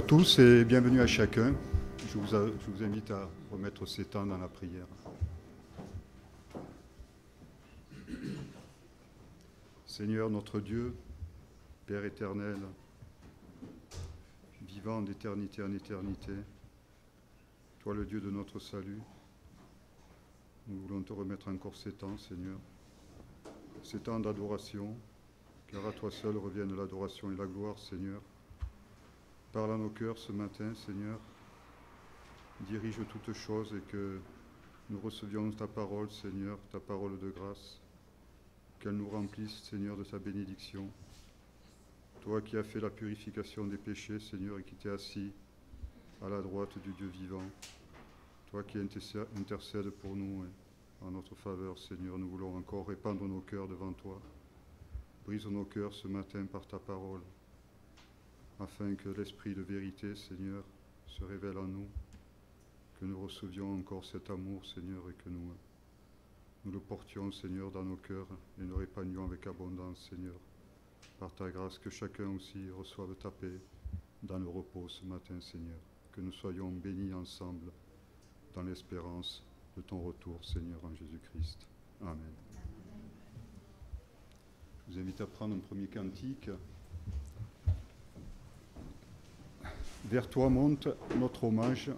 à tous et bienvenue à chacun. Je vous invite à remettre ces temps dans la prière. Seigneur notre Dieu, Père éternel, vivant d'éternité en éternité, toi le Dieu de notre salut, nous voulons te remettre encore ces temps, Seigneur, ces temps d'adoration, car à toi seul reviennent l'adoration et la gloire, Seigneur. Parle à nos cœurs ce matin, Seigneur, dirige toutes choses et que nous recevions ta parole, Seigneur, ta parole de grâce, qu'elle nous remplisse, Seigneur, de ta bénédiction. Toi qui as fait la purification des péchés, Seigneur, et qui t'es assis à la droite du Dieu vivant, toi qui intercèdes pour nous et en notre faveur, Seigneur, nous voulons encore répandre nos cœurs devant toi. Brise nos cœurs ce matin par ta parole, afin que l'esprit de vérité, Seigneur, se révèle en nous, que nous recevions encore cet amour, Seigneur, et que nous le portions, Seigneur, dans nos cœurs et nous répandions avec abondance, Seigneur, par ta grâce, que chacun aussi reçoive ta paix dans le repos ce matin, Seigneur, que nous soyons bénis ensemble dans l'espérance de ton retour, Seigneur, en Jésus-Christ. Amen. Je vous invite à prendre un premier cantique. Vers toi monte notre hommage. Vers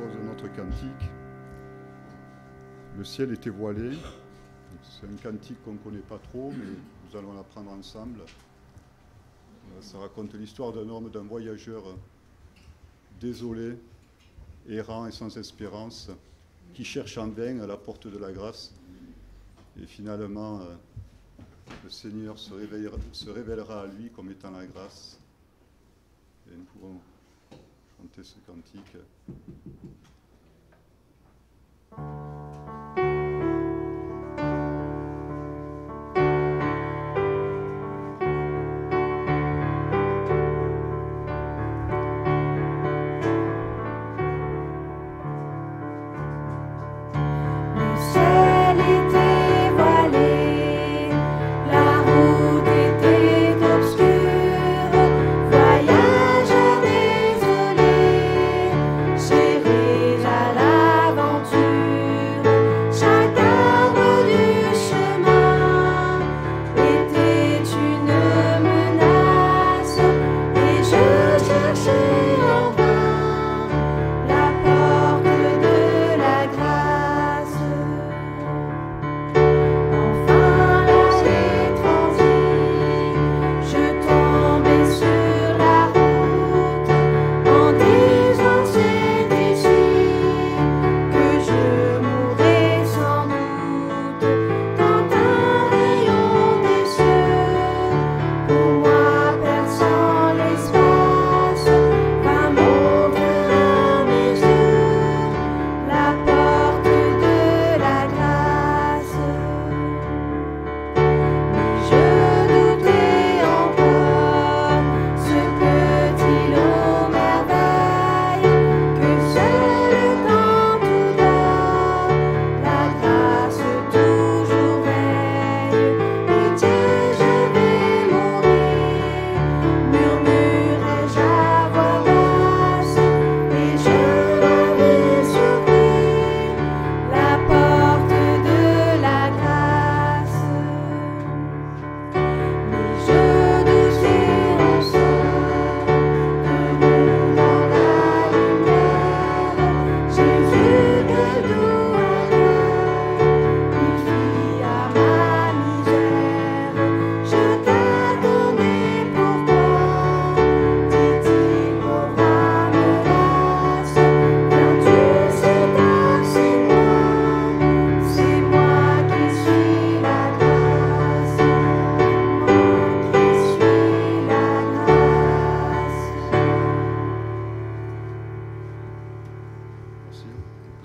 cause de notre cantique. Le ciel était voilé. C'est un cantique qu'on ne connaît pas trop, mais nous allons l'apprendre ensemble. Ça raconte l'histoire d'un homme, d'un voyageur désolé, errant et sans espérance, qui cherche en vain à la porte de la grâce. Et finalement, le Seigneur se révélera à lui comme étant la grâce. Et nous pouvons chanter ce cantique.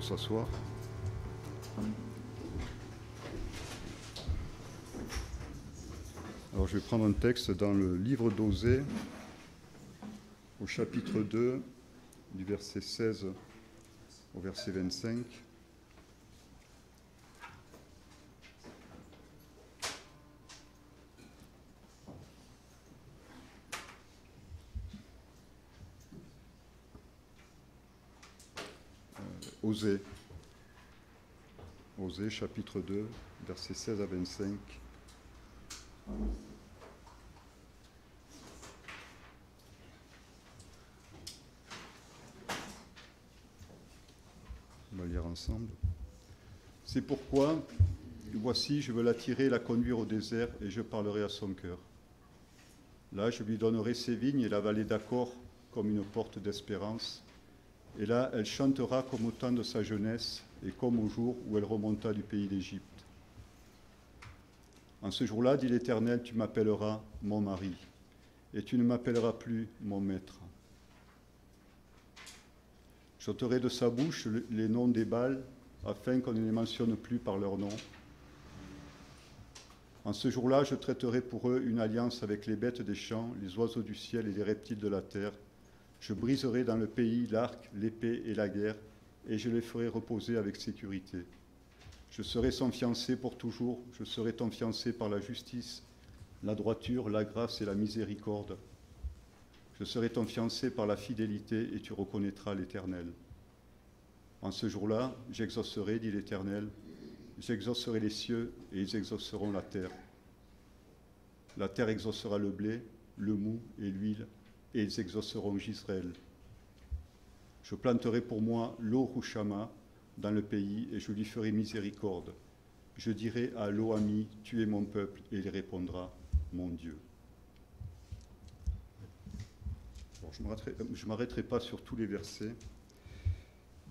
S'asseoir. Alors je vais prendre un texte dans le livre d'Osée, au chapitre 2, du verset 16 au verset 25. Osée, chapitre 2, versets 16 à 25. On va lire ensemble. C'est pourquoi, voici, je veux l'attirer et la conduire au désert, et je parlerai à son cœur. Là, je lui donnerai ses vignes et la vallée d'Accord comme une porte d'espérance. Et là, elle chantera comme au temps de sa jeunesse et comme au jour où elle remonta du pays d'Égypte. En ce jour-là, dit l'Éternel, tu m'appelleras mon mari, et tu ne m'appelleras plus mon maître. J'ôterai de sa bouche les noms des Baals, afin qu'on ne les mentionne plus par leur nom. En ce jour-là, je traiterai pour eux une alliance avec les bêtes des champs, les oiseaux du ciel et les reptiles de la terre. Je briserai dans le pays l'arc, l'épée et la guerre, et je les ferai reposer avec sécurité. Je serai son fiancé pour toujours, je serai ton fiancé par la justice, la droiture, la grâce et la miséricorde. Je serai ton fiancé par la fidélité, et tu reconnaîtras l'Éternel. En ce jour-là, j'exaucerai, dit l'Éternel, j'exaucerai les cieux, et ils exauceront la terre. La terre exaucera le blé, le mou et l'huile, et ils exauceront Israël. Je planterai pour moi l'O-Rushama dans le pays et je lui ferai miséricorde. Je dirai à Lo-Ami, tu es mon peuple, et il répondra, mon Dieu. Bon, je ne m'arrêterai pas sur tous les versets,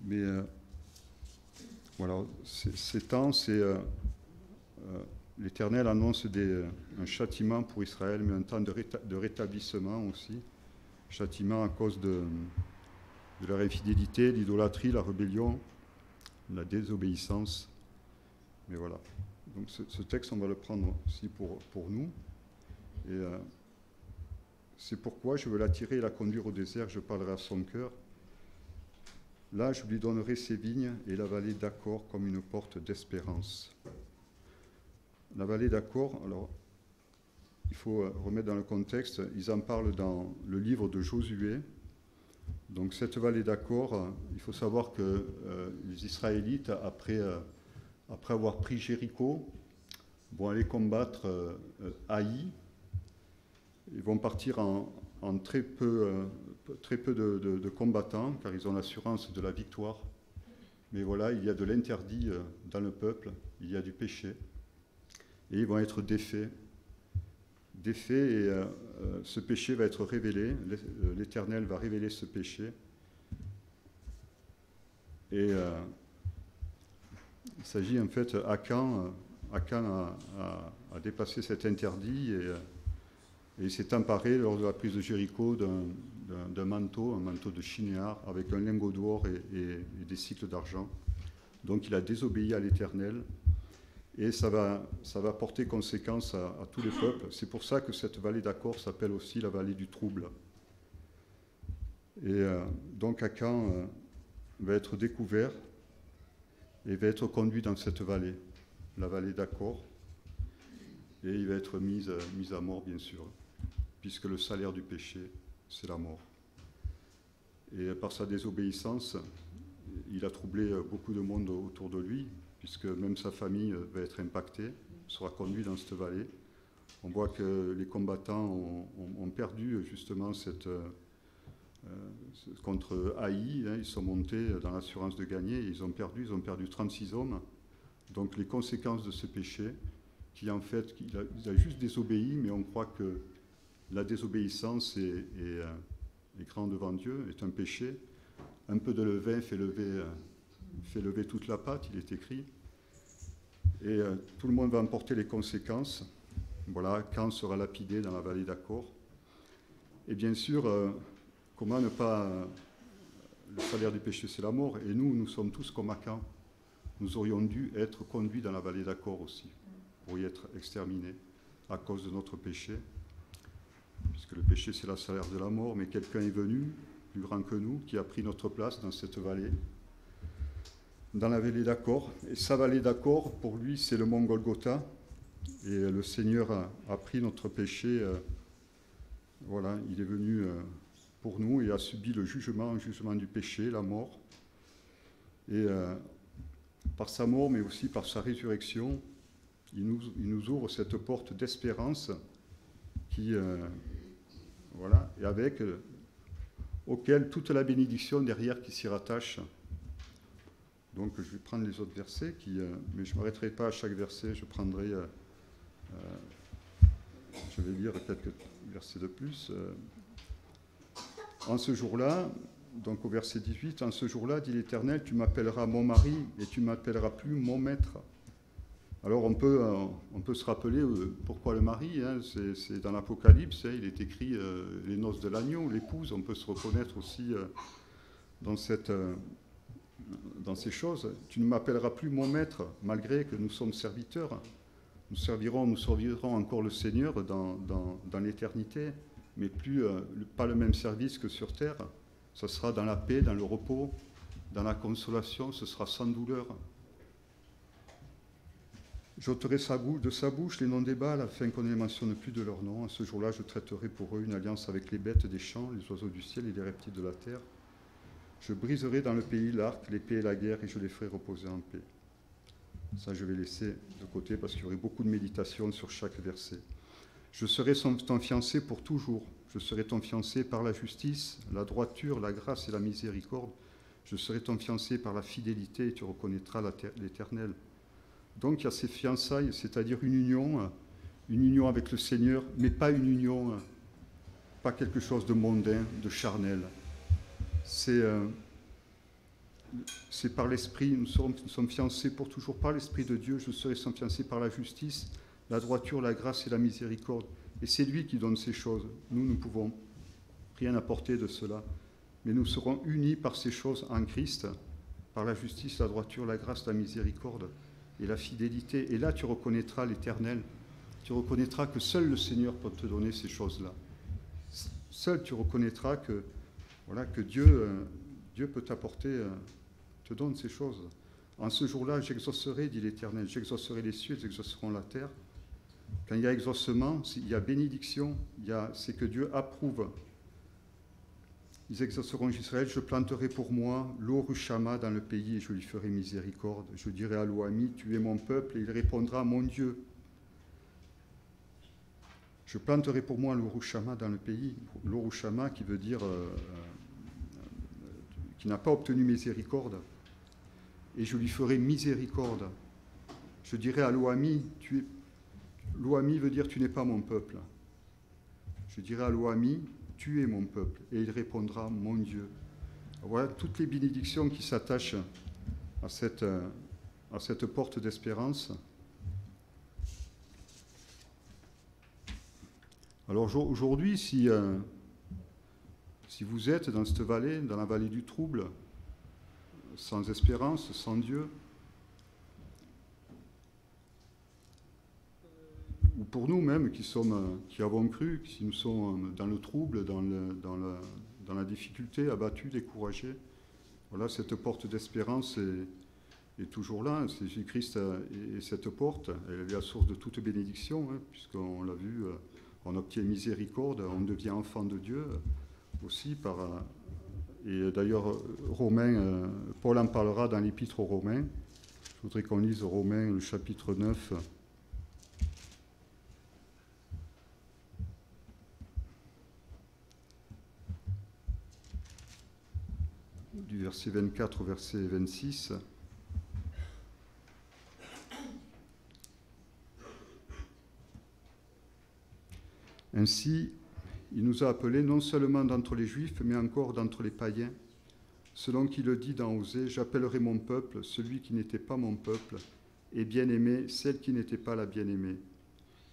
mais voilà, ces temps, l'Éternel annonce un châtiment pour Israël, mais un temps de rétablissement aussi. Châtiment à cause de leur infidélité, l'idolâtrie, la rébellion, la désobéissance. Mais voilà. Donc ce texte, on va le prendre aussi pour nous. Et c'est pourquoi je veux l'attirer et la conduire au désert, je parlerai à son cœur. Là, je lui donnerai ses vignes et la vallée d'Accor comme une porte d'espérance. La vallée d'Accor, alors, il faut remettre dans le contexte, ils en parlent dans le livre de Josué. Donc cette vallée d'Accor, il faut savoir que les Israélites, après avoir pris Jéricho, vont aller combattre Haï. Ils vont partir en très peu de combattants, car ils ont l'assurance de la victoire. Mais voilà, il y a de l'interdit dans le peuple, il y a du péché. Et ils vont être défaits. Et ce péché va être révélé. L'Éternel va révéler ce péché. Et il s'agit en fait, Akan a dépassé cet interdit et il s'est emparé lors de la prise de Jéricho d'un manteau, un manteau de chinéar, avec un lingot d'or et des cycles d'argent. Donc il a désobéi à l'Éternel. Et ça va porter conséquence à tous les peuples. C'est pour ça que cette vallée d'Accor s'appelle aussi la vallée du trouble. Et donc Akan va être découvert et va être conduit dans cette vallée, la vallée d'Accor. Et il va être mis à mort, bien sûr, puisque le salaire du péché, c'est la mort. Et par sa désobéissance, il a troublé beaucoup de monde autour de lui, puisque même sa famille va être impactée, sera conduit dans cette vallée. On voit que les combattants ont perdu justement contre Haï, hein, ils sont montés dans l'assurance de gagner, et ils ont perdu 36 hommes. Donc les conséquences de ce péché, qui en fait, il a juste désobéi, mais on croit que la désobéissance est grande devant Dieu, est un péché. Un peu de levain fait lever toute la pâte, il est écrit. Et tout le monde va en porter les conséquences. Voilà, Akan sera lapidé dans la vallée d'Accor. Et bien sûr, comment ne pas... le salaire du péché, c'est la mort. Et nous sommes tous comme Akan. Nous aurions dû être conduits dans la vallée d'Accor aussi, pour y être exterminés à cause de notre péché. Puisque le péché, c'est le salaire de la mort, mais quelqu'un est venu, plus grand que nous, qui a pris notre place dans cette vallée, dans la vallée d'Accor. Et sa vallée d'Accor, pour lui, c'est le mont Golgotha. Et le Seigneur a pris notre péché. Voilà, il est venu pour nous et a subi le jugement du péché, la mort. Et par sa mort, mais aussi par sa résurrection, il nous ouvre cette porte d'espérance qui, voilà, et avec auquel toute la bénédiction derrière qui s'y rattache. Donc je vais prendre les autres versets, mais je ne m'arrêterai pas à chaque verset, je vais lire quelques versets de plus. En ce jour-là, donc au verset 18, en ce jour-là, dit l'Éternel, tu m'appelleras mon mari et tu ne m'appelleras plus mon maître. Alors on peut se rappeler pourquoi le mari, hein, c'est dans l'Apocalypse, hein, il est écrit les noces de l'agneau, l'épouse, on peut se reconnaître aussi dans ces choses. Tu ne m'appelleras plus mon maître, malgré que nous sommes serviteurs. Nous servirons encore le Seigneur dans l'éternité, mais pas le même service que sur terre. Ce sera dans la paix, dans le repos, dans la consolation, ce sera sans douleur. J'ôterai de sa bouche les noms des Baals, afin qu'on ne les mentionne plus de leur nom. À ce jour-là, je traiterai pour eux une alliance avec les bêtes des champs, les oiseaux du ciel et les reptiles de la terre. Je briserai dans le pays l'arc, l'épée et la guerre, et je les ferai reposer en paix. Ça, je vais laisser de côté parce qu'il y aurait beaucoup de méditation sur chaque verset. Je serai ton fiancé pour toujours. Je serai ton fiancé par la justice, la droiture, la grâce et la miséricorde. Je serai ton fiancé par la fidélité et tu reconnaîtras l'Éternel. Donc il y a ces fiançailles, c'est-à-dire une union avec le Seigneur, mais pas une union, pas quelque chose de mondain, de charnel. C'est par l'Esprit, nous sommes fiancés pour toujours par l'Esprit de Dieu. Je serai son fiancé par la justice, la droiture, la grâce et la miséricorde. Et c'est lui qui donne ces choses. Nous ne pouvons rien apporter de cela. Mais nous serons unis par ces choses en Christ, par la justice, la droiture, la grâce, la miséricorde et la fidélité. Et là, tu reconnaîtras l'Éternel. Tu reconnaîtras que seul le Seigneur peut te donner ces choses-là. Seul tu reconnaîtras que, voilà, que Dieu peut t'apporter, te donne ces choses. En ce jour-là, j'exaucerai, dit l'Éternel, j'exaucerai les cieux, ils exauceront la terre. Quand il y a exaucement, il y a bénédiction, c'est que Dieu approuve. Ils exauceront Israël, je planterai pour moi l'Orushama dans le pays et je lui ferai miséricorde. Je dirai à l'Oami, tu es mon peuple, et il répondra, mon Dieu. Je planterai pour moi l'Orushama dans le pays. L'Orushama qui veut dire qui n'a pas obtenu miséricorde. Et je lui ferai miséricorde. Je dirai à l'Oami, l'Oami veut dire tu n'es pas mon peuple. Je dirai à l'Oami, tu es mon peuple. Et il répondra, mon Dieu. Voilà toutes les bénédictions qui s'attachent à cette porte d'espérance. Alors aujourd'hui, si vous êtes dans cette vallée, dans la vallée du trouble, sans espérance, sans Dieu, ou pour nous-mêmes qui avons cru, qui nous sommes dans le trouble, dans la difficulté, abattus, découragés, voilà, cette porte d'espérance est toujours là. Jésus-Christ est cette porte, elle est la source de toute bénédiction, hein, puisqu'on l'a vu, on obtient miséricorde, on devient enfant de Dieu aussi et d'ailleurs Paul en parlera dans l'épître aux Romains. Je voudrais qu'on lise Romains, le chapitre 9. Du verset 24 au verset 26. Ainsi, il nous a appelés non seulement d'entre les Juifs, mais encore d'entre les païens, selon qu'il le dit dans Osée, « J'appellerai mon peuple, celui qui n'était pas mon peuple, et bien-aimé, celle qui n'était pas la bien-aimée. »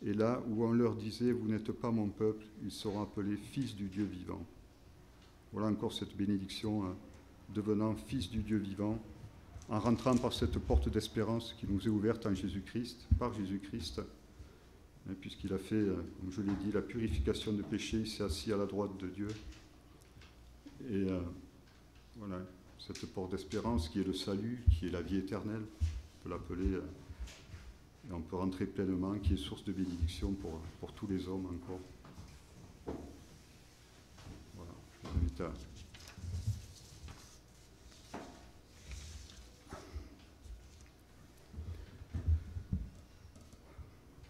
Et là où on leur disait, « Vous n'êtes pas mon peuple », ils seront appelés fils du Dieu vivant. Voilà encore cette bénédiction, devenant fils du Dieu vivant, en rentrant par cette porte d'espérance qui nous est ouverte en Jésus-Christ, par Jésus-Christ, puisqu'il a fait, comme je l'ai dit, la purification de péché, il s'est assis à la droite de Dieu. Et voilà, cette porte d'espérance qui est le salut, qui est la vie éternelle, on peut l'appeler, et on peut rentrer pleinement, qui est source de bénédiction pour tous les hommes encore. Voilà, je vous invite à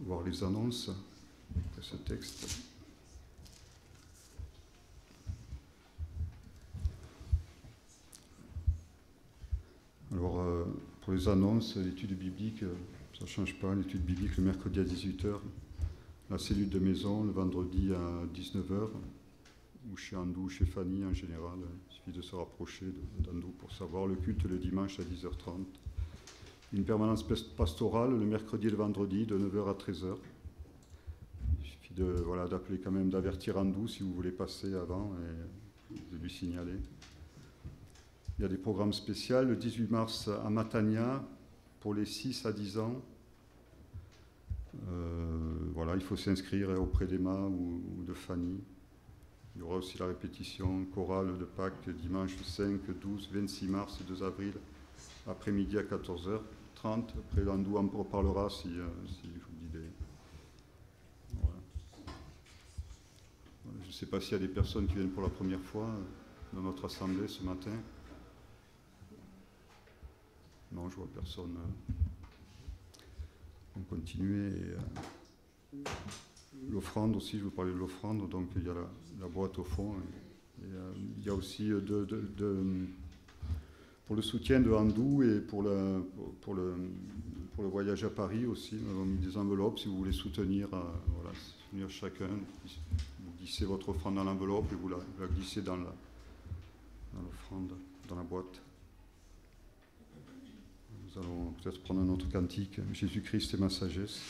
voir les annonces de ce texte. Alors, pour les annonces, l'étude biblique, ça ne change pas. L'étude biblique le mercredi à 18h, la cellule de maison le vendredi à 19h, ou chez Andou, ou chez Fanny en général. Il suffit de se rapprocher d'Andou pour savoir. Le culte le dimanche à 10h30. Une permanence pastorale le mercredi et le vendredi de 9h à 13h. Il suffit d'appeler quand même, d'avertir Andou si vous voulez passer avant et de lui signaler. Il y a des programmes spéciaux le 18 mars à Matania pour les 6 à 10 ans. Il faut s'inscrire auprès d'Emma ou de Fanny. Il y aura aussi la répétition chorale de Pâques dimanche 5, 12, 26 mars et 2 avril après-midi à 14h30. Après, l'Andou en reparlera si je vous dis des... Voilà. Je ne sais pas s'il y a des personnes qui viennent pour la première fois dans notre assemblée ce matin. Non, je vois personne. On continue. l'offrande aussi, je vous parlais de l'offrande, donc il y a la boîte au fond. Et il y a aussi pour le soutien de Andou et pour le voyage à Paris aussi, nous avons mis des enveloppes si vous voulez soutenir, soutenir chacun. Vous glissez votre offrande dans l'enveloppe et vous la glissez dans l'offrande, dans la boîte. Nous allons peut-être prendre un autre cantique, Jésus-Christ est ma sagesse.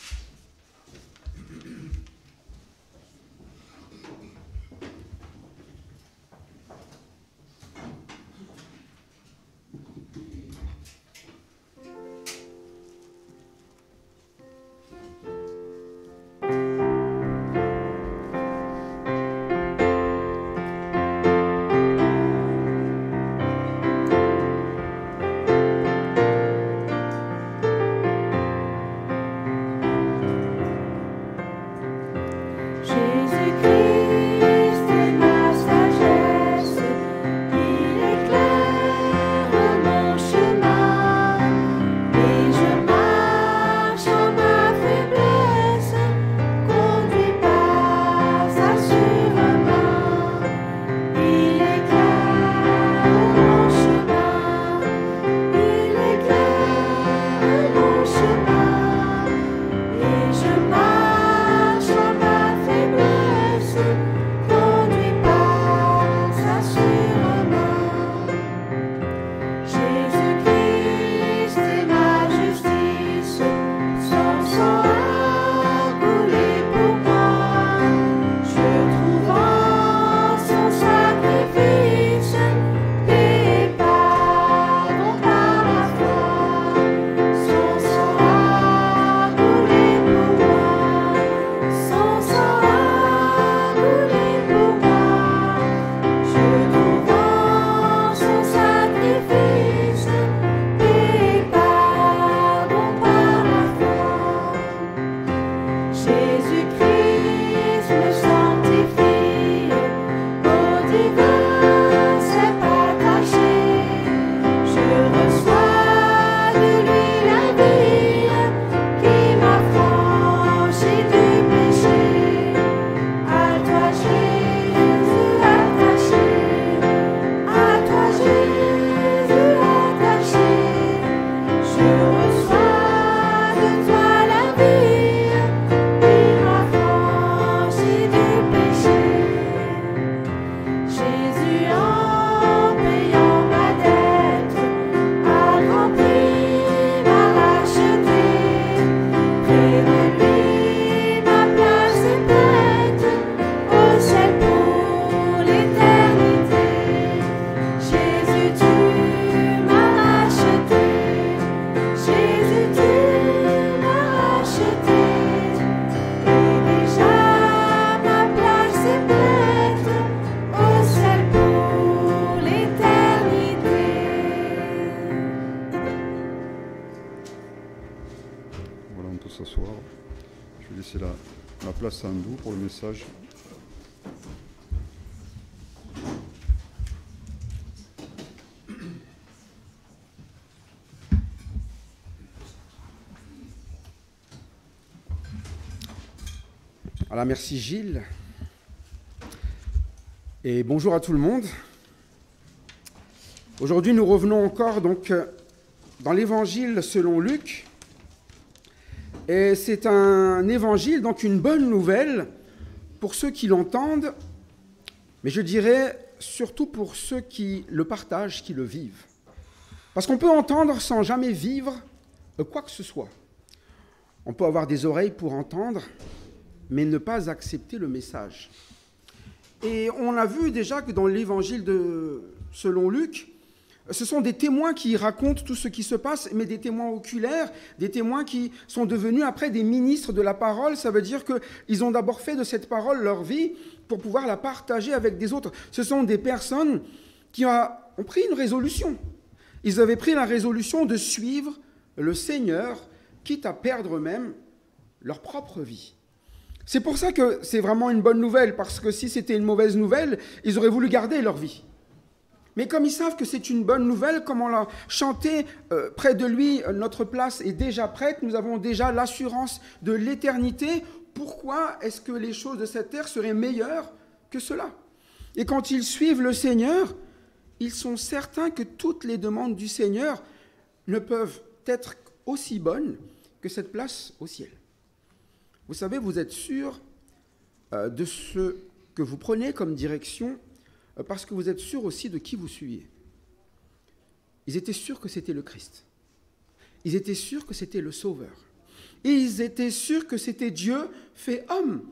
S'asseoir. Je vais laisser la place à Andou pour le message. Voilà, merci Gilles. Et bonjour à tout le monde. Aujourd'hui, nous revenons encore donc dans l'évangile selon Luc. Et c'est un évangile, donc une bonne nouvelle pour ceux qui l'entendent, mais je dirais surtout pour ceux qui le partagent, qui le vivent. Parce qu'on peut entendre sans jamais vivre quoi que ce soit. On peut avoir des oreilles pour entendre, mais ne pas accepter le message. Et on a vu déjà que dans l'évangile selon Luc, ce sont des témoins qui racontent tout ce qui se passe, mais des témoins oculaires, des témoins qui sont devenus après des ministres de la parole. Ça veut dire qu'ils ont d'abord fait de cette parole leur vie pour pouvoir la partager avec des autres. Ce sont des personnes qui ont pris une résolution. Ils avaient pris la résolution de suivre le Seigneur, quitte à perdre même leur propre vie. C'est pour ça que c'est vraiment une bonne nouvelle, parce que si c'était une mauvaise nouvelle, ils auraient voulu garder leur vie. Mais comme ils savent que c'est une bonne nouvelle, comme on l'a chanté près de lui, notre place est déjà prête, nous avons déjà l'assurance de l'éternité, pourquoi est-ce que les choses de cette terre seraient meilleures que cela? Et quand ils suivent le Seigneur, ils sont certains que toutes les demandes du Seigneur ne peuvent être aussi bonnes que cette place au ciel. Vous savez, vous êtes sûr de ce que vous prenez comme direction parce que vous êtes sûr aussi de qui vous suivez. Ils étaient sûrs que c'était le Christ. Ils étaient sûrs que c'était le Sauveur. Et ils étaient sûrs que c'était Dieu fait homme.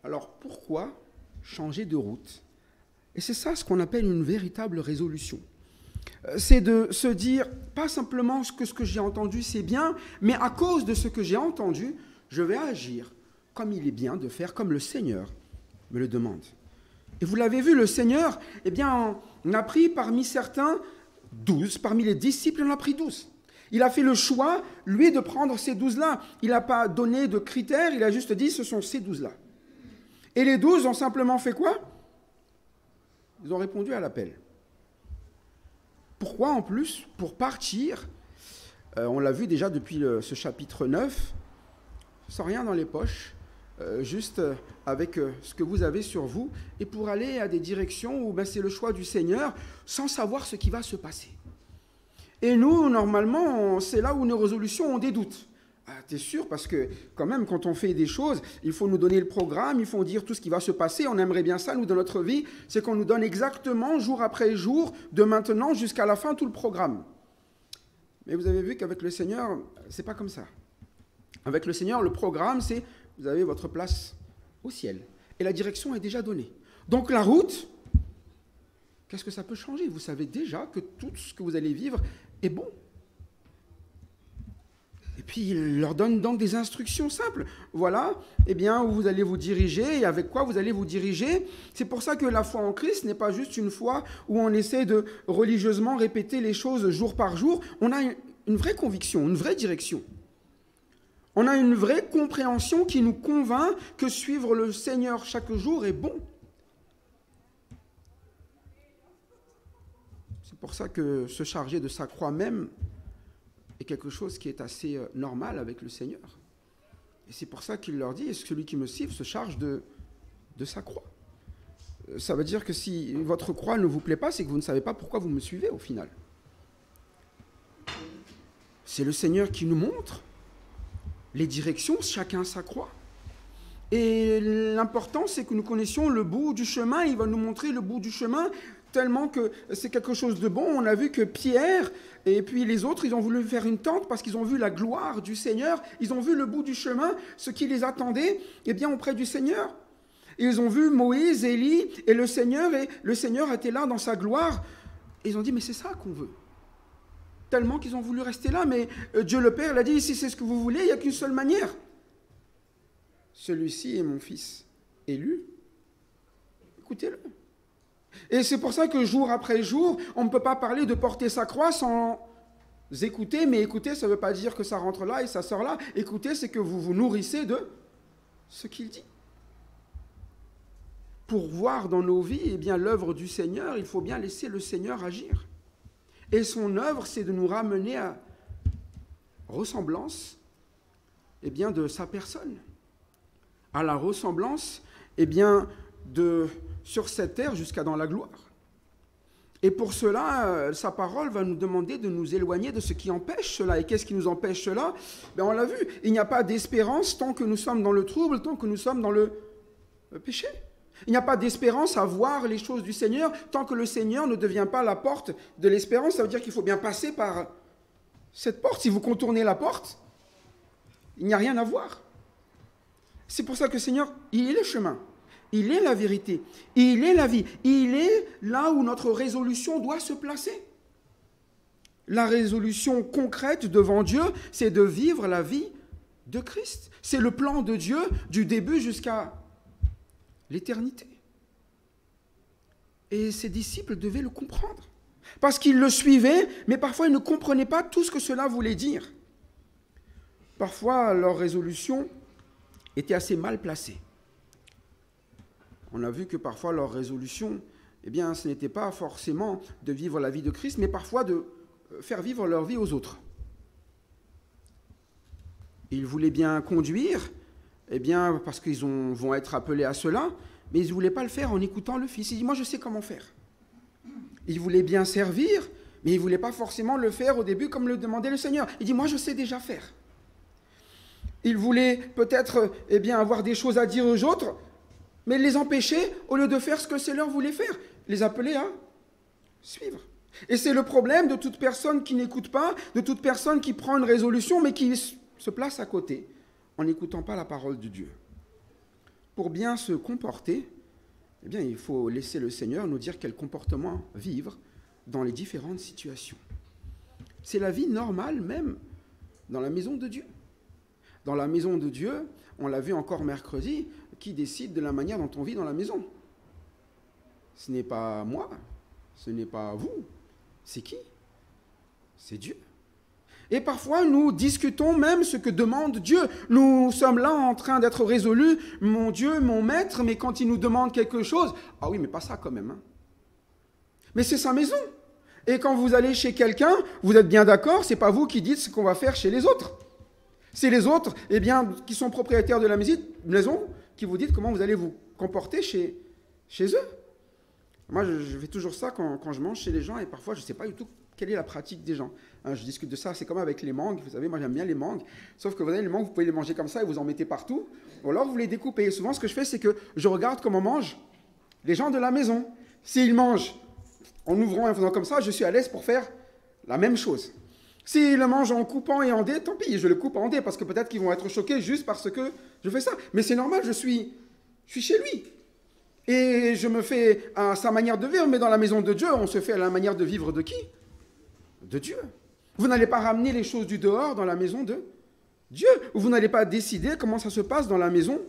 Alors pourquoi changer de route? Et c'est ça ce qu'on appelle une véritable résolution. C'est de se dire, pas simplement ce que j'ai entendu c'est bien, mais à cause de ce que j'ai entendu, je vais agir comme il est bien de faire, comme le Seigneur me le demande. Et vous l'avez vu, le Seigneur, eh bien, on a pris parmi certains 12, parmi les disciples, on a pris 12. Il a fait le choix, lui, de prendre ces 12-là. Il n'a pas donné de critères, il a juste dit, ce sont ces 12-là. Et les 12 ont simplement fait quoi? Ils ont répondu à l'appel. Pourquoi en plus? Pour partir, on l'a vu déjà depuis ce chapitre 9, sans rien dans les poches, juste avec ce que vous avez sur vous, et pour aller à des directions où c'est le choix du Seigneur, sans savoir ce qui va se passer. Et nous, normalement, c'est là où nos résolutions ont des doutes. Ah, t'es sûr? Parce que quand même, quand on fait des choses, il faut nous donner le programme, il faut dire tout ce qui va se passer. On aimerait bien ça, nous, dans notre vie, c'est qu'on nous donne exactement, jour après jour, de maintenant jusqu'à la fin, tout le programme. Mais vous avez vu qu'avec le Seigneur, c'est pas comme ça. Avec le Seigneur, le programme, c'est vous avez votre place au ciel. Et la direction est déjà donnée. Donc la route, qu'est-ce que ça peut changer? Vous savez déjà que tout ce que vous allez vivre est bon. Et puis, il leur donne donc des instructions simples. Voilà, eh bien, où vous allez vous diriger et avec quoi vous allez vous diriger. C'est pour ça que la foi en Christ n'est pas juste une foi où on essaie de religieusement répéter les choses jour par jour. On a une vraie conviction, une vraie direction. On a une vraie compréhension qui nous convainc que suivre le Seigneur chaque jour est bon. C'est pour ça que se charger de sa croix même est quelque chose qui est assez normal avec le Seigneur. Et c'est pour ça qu'il leur dit, celui qui me suit se charge de sa croix. Ça veut dire que si votre croix ne vous plaît pas, c'est que vous ne savez pas pourquoi vous me suivez au final. C'est le Seigneur qui nous montre les directions, chacun sa croix. Et l'important, c'est que nous connaissions le bout du chemin. Il va nous montrer le bout du chemin tellement que c'est quelque chose de bon. On a vu que Pierre et puis les autres, ils ont voulu faire une tente parce qu'ils ont vu la gloire du Seigneur. Ils ont vu le bout du chemin, ce qui les attendait, eh bien, auprès du Seigneur. Et ils ont vu Moïse, Élie et le Seigneur était là dans sa gloire. Et ils ont dit, mais c'est ça qu'on veut. Tellement qu'ils ont voulu rester là, mais Dieu le Père l'a dit, si c'est ce que vous voulez, il n'y a qu'une seule manière. Celui-ci est mon fils élu. Écoutez-le. Et c'est pour ça que jour après jour, on ne peut pas parler de porter sa croix sans écouter, mais écouter, ça ne veut pas dire que ça rentre là et ça sort là. Écouter, c'est que vous vous nourrissez de ce qu'il dit. Pour voir dans nos vies eh bien, l'œuvre du Seigneur, il faut bien laisser le Seigneur agir. Et son œuvre, c'est de nous ramener à ressemblance eh bien, de sa personne. À la ressemblance eh bien, sur cette terre jusqu'à dans la gloire. Et pour cela, sa parole va nous demander de nous éloigner de ce qui empêche cela. Et qu'est-ce qui nous empêche cela? On l'a vu, il n'y a pas d'espérance tant que nous sommes dans le trouble, tant que nous sommes dans le péché. Il n'y a pas d'espérance à voir les choses du Seigneur tant que le Seigneur ne devient pas la porte de l'espérance. Ça veut dire qu'il faut bien passer par cette porte. Si vous contournez la porte, il n'y a rien à voir. C'est pour ça que le Seigneur, il est le chemin, il est la vérité, il est la vie. Il est là où notre résolution doit se placer. La résolution concrète devant Dieu, c'est de vivre la vie de Christ. C'est le plan de Dieu du début jusqu'à l'éternité. Et ses disciples devaient le comprendre. Parce qu'ils le suivaient, mais parfois ils ne comprenaient pas tout ce que cela voulait dire. Parfois, leur résolution était assez mal placée. On a vu que parfois leur résolution, eh bien, ce n'était pas forcément de vivre la vie de Christ, mais parfois de faire vivre leur vie aux autres. Ils voulaient bien conduire, eh bien, parce qu'ils vont être appelés à cela, mais ils ne voulaient pas le faire en écoutant le Fils. Il dit, moi je sais comment faire. Il voulait bien servir, mais il ne voulait pas forcément le faire au début comme le demandait le Seigneur. Il dit, moi je sais déjà faire. Il voulait peut-être avoir des choses à dire aux autres, mais les empêcher au lieu de faire ce que le Seigneur voulait faire. Les appeler à suivre. Et c'est le problème de toute personne qui n'écoute pas, de toute personne qui prend une résolution, mais qui se place à côté en n'écoutant pas la parole de Dieu. Pour bien se comporter, il faut laisser le Seigneur nous dire quel comportement vivre dans les différentes situations. C'est la vie normale même dans la maison de Dieu. Dans la maison de Dieu, on l'a vu encore mercredi, qui décide de la manière dont on vit dans la maison? Ce n'est pas moi, ce n'est pas vous. C'est qui? C'est Dieu. Et parfois, nous discutons même ce que demande Dieu. Nous sommes là en train d'être résolus, mon Dieu, mon maître, mais quand il nous demande quelque chose, ah oui, mais pas ça quand même. Hein. Mais c'est sa maison. Et quand vous allez chez quelqu'un, vous êtes bien d'accord, c'est pas vous qui dites ce qu'on va faire chez les autres. C'est les autres, qui sont propriétaires de la maison, qui vous disent comment vous allez vous comporter chez eux. Moi, je fais toujours ça quand je mange chez les gens, et parfois, je ne sais pas du tout quelle est la pratique des gens. Hein, je discute de ça, c'est comme avec les mangues. Vous savez, moi, j'aime bien les mangues. Sauf que vous avez les mangues, vous pouvez les manger comme ça, et vous en mettez partout. Ou alors, vous les découpez. Et souvent, ce que je fais, c'est que je regarde comment mangent les gens de la maison. S'ils mangent en ouvrant et en faisant comme ça, je suis à l'aise pour faire la même chose. S'ils le mangent en coupant et en dés, tant pis, je le coupe en dés, parce que peut-être qu'ils vont être choqués juste parce que je fais ça. Mais c'est normal, je suis chez lui. Et je me fais à sa manière de vivre, mais dans la maison de Dieu, on se fait à la manière de vivre de qui? De Dieu. Vous n'allez pas ramener les choses du dehors dans la maison de Dieu. Vous n'allez pas décider comment ça se passe dans la maison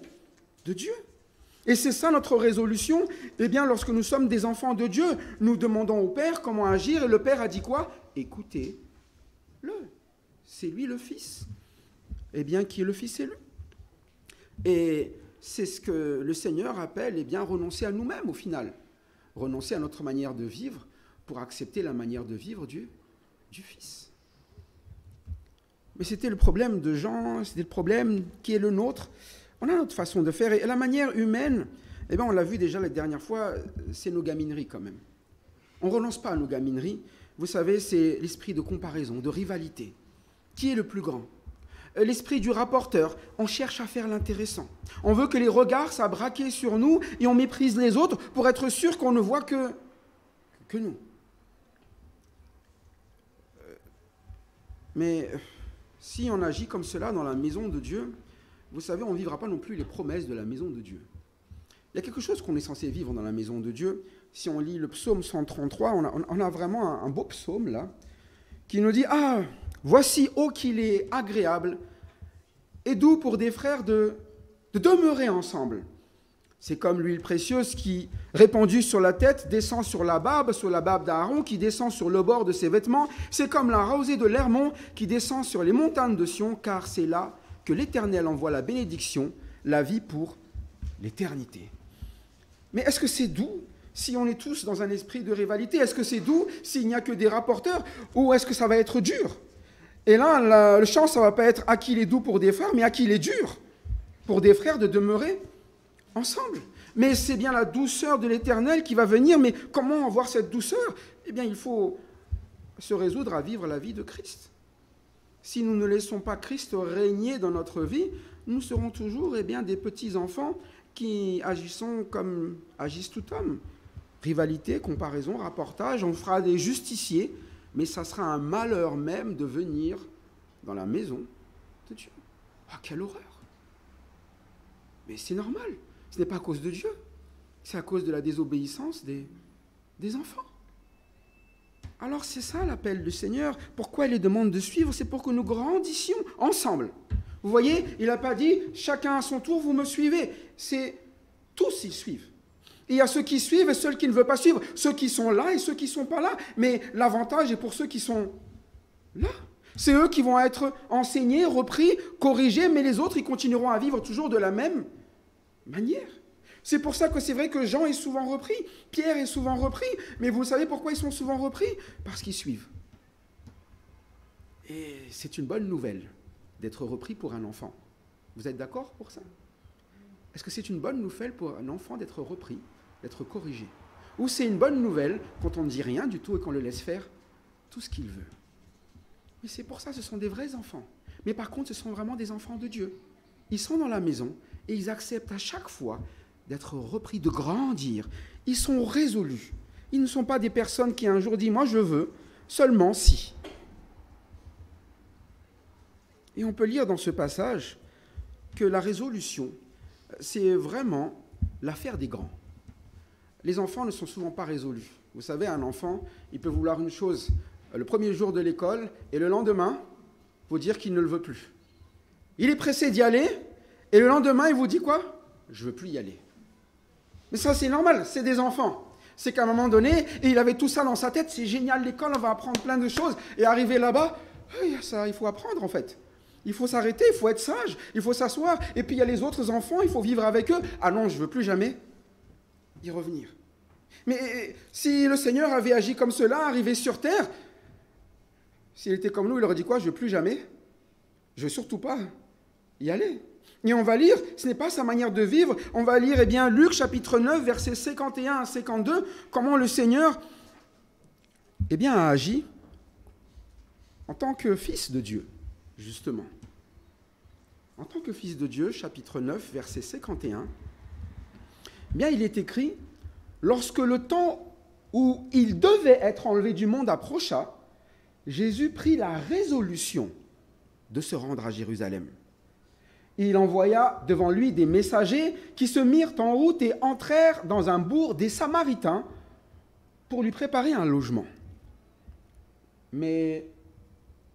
de Dieu. Et c'est ça notre résolution. Lorsque nous sommes des enfants de Dieu, nous demandons au Père comment agir, et le Père a dit quoi? Écoutez-le. C'est lui le Fils. Qui est le Fils élu. Et c'est ce que le Seigneur appelle renoncer à nous-mêmes au final. Renoncer à notre manière de vivre pour accepter la manière de vivre du Fils. Mais c'était le problème de Jean, c'était le problème qui est le nôtre. On a notre façon de faire. Et la manière humaine, on l'a vu déjà la dernière fois, c'est nos gamineries quand même. On ne renonce pas à nos gamineries. Vous savez, c'est l'esprit de comparaison, de rivalité. Qui est le plus grand? L'esprit du rapporteur, on cherche à faire l'intéressant. On veut que les regards soient braqués sur nous et on méprise les autres pour être sûr qu'on ne voit que nous. Mais si on agit comme cela dans la maison de Dieu, vous savez, on ne vivra pas non plus les promesses de la maison de Dieu. Il y a quelque chose qu'on est censé vivre dans la maison de Dieu. Si on lit le psaume 133, on a vraiment un beau psaume là, qui nous dit « Ah, voici, ô qu'il est agréable et doux pour des frères de demeurer ensemble. C'est comme l'huile précieuse qui, répandue sur la tête, descend sur la barbe d'Aaron, qui descend sur le bord de ses vêtements. C'est comme la rosée de l'Hermon qui descend sur les montagnes de Sion, car c'est là que l'Éternel envoie la bénédiction, la vie pour l'éternité. » Mais est-ce que c'est doux si on est tous dans un esprit de rivalité? Est-ce que c'est doux s'il n'y a que des rapporteurs? Ou est-ce que ça va être dur? Et là, le chant, ça ne va pas être à qui il est doux pour des frères, mais à qui il est dur pour des frères de demeurer ensemble. Mais c'est bien la douceur de l'Éternel qui va venir. Mais comment avoir cette douceur? Il faut se résoudre à vivre la vie de Christ. Si nous ne laissons pas Christ régner dans notre vie, nous serons toujours des petits-enfants qui agissons comme agissent tout homme. Rivalité, comparaison, rapportage, on fera des justiciers, mais ça sera un malheur même de venir dans la maison de Dieu. Ah, quelle horreur! Mais c'est normal, ce n'est pas à cause de Dieu, c'est à cause de la désobéissance des enfants. Alors c'est ça l'appel du Seigneur. Pourquoi il les demande de suivre? C'est pour que nous grandissions ensemble. Vous voyez, il n'a pas dit « chacun à son tour, vous me suivez ». C'est tous, ils suivent. Et il y a ceux qui suivent et ceux qui ne veulent pas suivre, ceux qui sont là et ceux qui ne sont pas là. Mais l'avantage est pour ceux qui sont là. C'est eux qui vont être enseignés, repris, corrigés, mais les autres, ils continueront à vivre toujours de la même manière. C'est pour ça que c'est vrai que Jean est souvent repris, Pierre est souvent repris, mais vous savez pourquoi ils sont souvent repris? Parce qu'ils suivent. Et c'est une bonne nouvelle d'être repris pour un enfant. Vous êtes d'accord pour ça? Est-ce que c'est une bonne nouvelle pour un enfant d'être repris, d'être corrigé? Ou c'est une bonne nouvelle quand on ne dit rien du tout et qu'on le laisse faire tout ce qu'il veut? Mais c'est pour ça, ce sont des vrais enfants. Mais par contre, ce sont vraiment des enfants de Dieu. Ils sont dans la maison et ils acceptent à chaque fois d'être repris, de grandir. Ils sont résolus. Ils ne sont pas des personnes qui un jour disent « moi je veux seulement si ». Et on peut lire dans ce passage que la résolution, c'est vraiment l'affaire des grands. Les enfants ne sont souvent pas résolus. Vous savez, un enfant, il peut vouloir une chose le premier jour de l'école et le lendemain, vous dire qu'il ne le veut plus. Il est pressé d'y aller et le lendemain, il vous dit quoi? Je ne veux plus y aller. Mais ça, c'est normal, c'est des enfants. C'est qu'à un moment donné, et il avait tout ça dans sa tête, c'est génial l'école, on va apprendre plein de choses. Et arriver là-bas, ça, il faut apprendre en fait. Il faut s'arrêter, il faut être sage, il faut s'asseoir. Et puis il y a les autres enfants, il faut vivre avec eux. Ah non, je ne veux plus jamais y revenir. Mais si le Seigneur avait agi comme cela, arrivé sur terre, s'il était comme nous, il aurait dit quoi? Je ne veux plus jamais. Je ne veux surtout pas y aller. Et on va lire, ce n'est pas sa manière de vivre, on va lire Luc chapitre 9, versets 51 à 52, comment le Seigneur a agi en tant que fils de Dieu, justement. En tant que fils de Dieu, chapitre 9, verset 51, il est écrit, lorsque le temps où il devait être enlevé du monde approcha, Jésus prit la résolution de se rendre à Jérusalem. Il envoya devant lui des messagers qui se mirent en route et entrèrent dans un bourg des Samaritains pour lui préparer un logement. Mais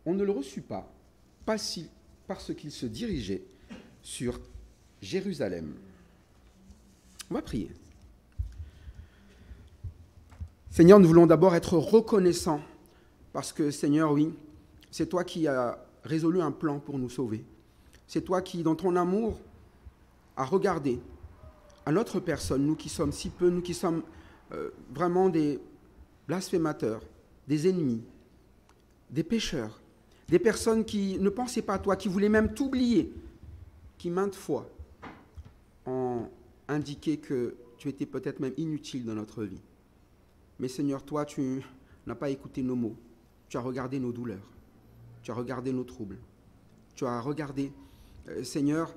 on ne le reçut pas, parce qu'il se dirigeait sur Jérusalem. On va prier. Seigneur, nous voulons d'abord être reconnaissants parce que, Seigneur, oui, c'est toi qui as résolu un plan pour nous sauver. C'est toi qui, dans ton amour, as regardé à notre personne, nous qui sommes si peu, nous qui sommes vraiment des blasphémateurs, des ennemis, des pécheurs, des personnes qui ne pensaient pas à toi, qui voulaient même t'oublier, qui maintes fois ont indiqué que tu étais peut-être même inutile dans notre vie. Mais Seigneur, toi, tu n'as pas écouté nos mots. Tu as regardé nos douleurs. Tu as regardé nos troubles. Tu as regardé, Seigneur,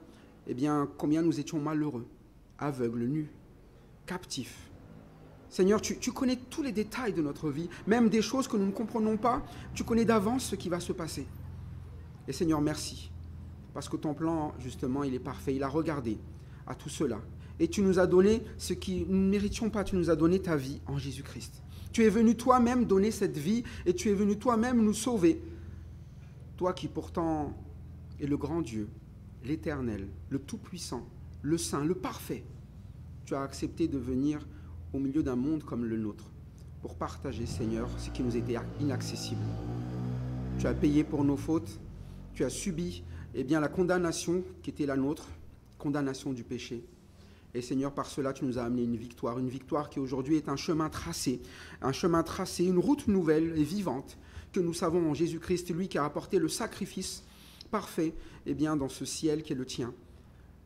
combien nous étions malheureux, aveugles, nus, captifs. Seigneur, tu connais tous les détails de notre vie, même des choses que nous ne comprenons pas. Tu connais d'avance ce qui va se passer. Et Seigneur, merci, parce que ton plan, justement, il est parfait. Il a regardé à tout cela. Et tu nous as donné ce que nous ne méritions pas. Tu nous as donné ta vie en Jésus-Christ. Tu es venu toi-même donner cette vie et tu es venu toi-même nous sauver. Toi qui pourtant es le grand Dieu, l'Éternel, le Tout-Puissant, le Saint, le Parfait. Tu as accepté de venir au milieu d'un monde comme le nôtre pour partager, Seigneur, ce qui nous était inaccessible. Tu as payé pour nos fautes. Tu as subi la condamnation qui était la nôtre, condamnation du péché. Et Seigneur, par cela, tu nous as amené une victoire qui aujourd'hui est un chemin tracé, une route nouvelle et vivante que nous savons en Jésus-Christ, lui qui a apporté le sacrifice parfait dans ce ciel qui est le tien.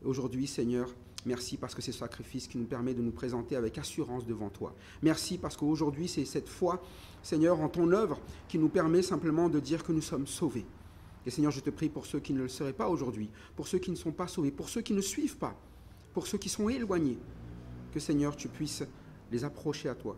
Aujourd'hui, Seigneur, merci parce que c'est ce sacrifice qui nous permet de nous présenter avec assurance devant toi. Merci parce qu'aujourd'hui, c'est cette foi, Seigneur, en ton œuvre qui nous permet simplement de dire que nous sommes sauvés. Et Seigneur, je te prie pour ceux qui ne le seraient pas aujourd'hui, pour ceux qui ne sont pas sauvés, pour ceux qui ne suivent pas, pour ceux qui sont éloignés, que Seigneur, tu puisses les approcher à toi,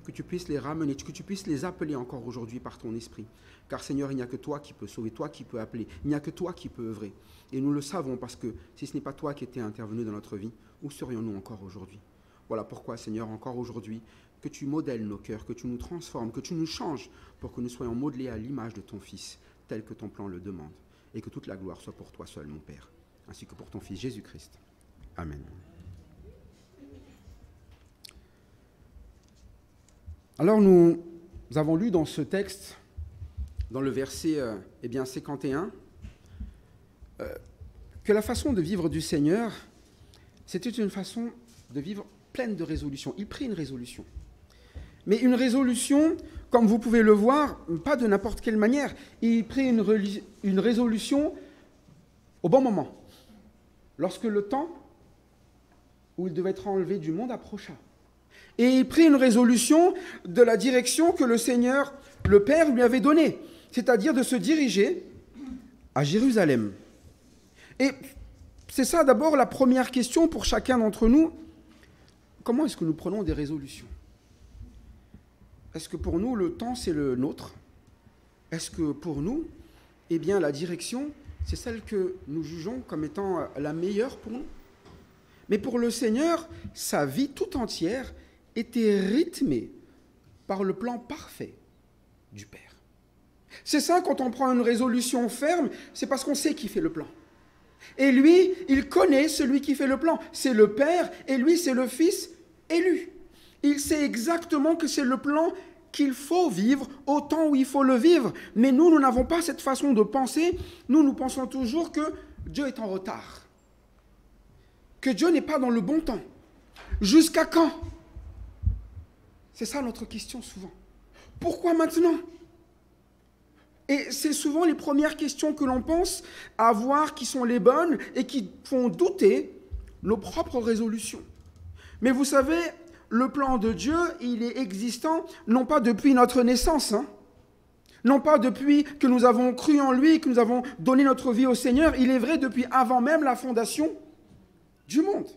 que tu puisses les ramener, que tu puisses les appeler encore aujourd'hui par ton esprit. Car Seigneur, il n'y a que toi qui peux sauver, toi qui peux appeler, il n'y a que toi qui peux œuvrer. Et nous le savons parce que si ce n'est pas toi qui étais intervenu dans notre vie, où serions-nous encore aujourd'hui? Voilà pourquoi, Seigneur, encore aujourd'hui, que tu modèles nos cœurs, que tu nous transformes, que tu nous changes pour que nous soyons modelés à l'image de ton Fils, tel que ton plan le demande. Et que toute la gloire soit pour toi seul, mon Père, ainsi que pour ton Fils Jésus-Christ. Amen. Alors nous avons lu dans ce texte, dans le verset 51, que la façon de vivre du Seigneur, c'était une façon de vivre pleine de résolutions. Il prit une résolution. Mais une résolution, comme vous pouvez le voir, pas de n'importe quelle manière. Il prit une résolution au bon moment, lorsque le temps où il devait être enlevé du monde approcha. Et il prit une résolution de la direction que le Seigneur, le Père, lui avait donnée, c'est-à-dire de se diriger à Jérusalem. Et c'est ça d'abord la première question pour chacun d'entre nous. Comment est-ce que nous prenons des résolutions? Est-ce que pour nous, le temps, c'est le nôtre? Est-ce que pour nous, eh bien, la direction, c'est celle que nous jugeons comme étant la meilleure pour nous? Mais pour le Seigneur, sa vie tout entière était rythmée par le plan parfait du Père. C'est ça, quand on prend une résolution ferme, c'est parce qu'on sait qui fait le plan. Et lui, il connaît celui qui fait le plan. C'est le Père, et lui, c'est le Fils élu. Il sait exactement que c'est le plan qu'il faut vivre au temps où il faut le vivre. Mais nous n'avons pas cette façon de penser. Nous pensons toujours que Dieu est en retard. Que Dieu n'est pas dans le bon temps. Jusqu'à quand? C'est ça notre question souvent. Pourquoi maintenant? Et c'est souvent les premières questions que l'on pense avoir qui sont les bonnes et qui font douter nos propres résolutions. Mais vous savez, le plan de Dieu, il est existant non pas depuis notre naissance, non pas depuis que nous avons cru en lui, que nous avons donné notre vie au Seigneur, il est vrai depuis avant même la fondation du monde.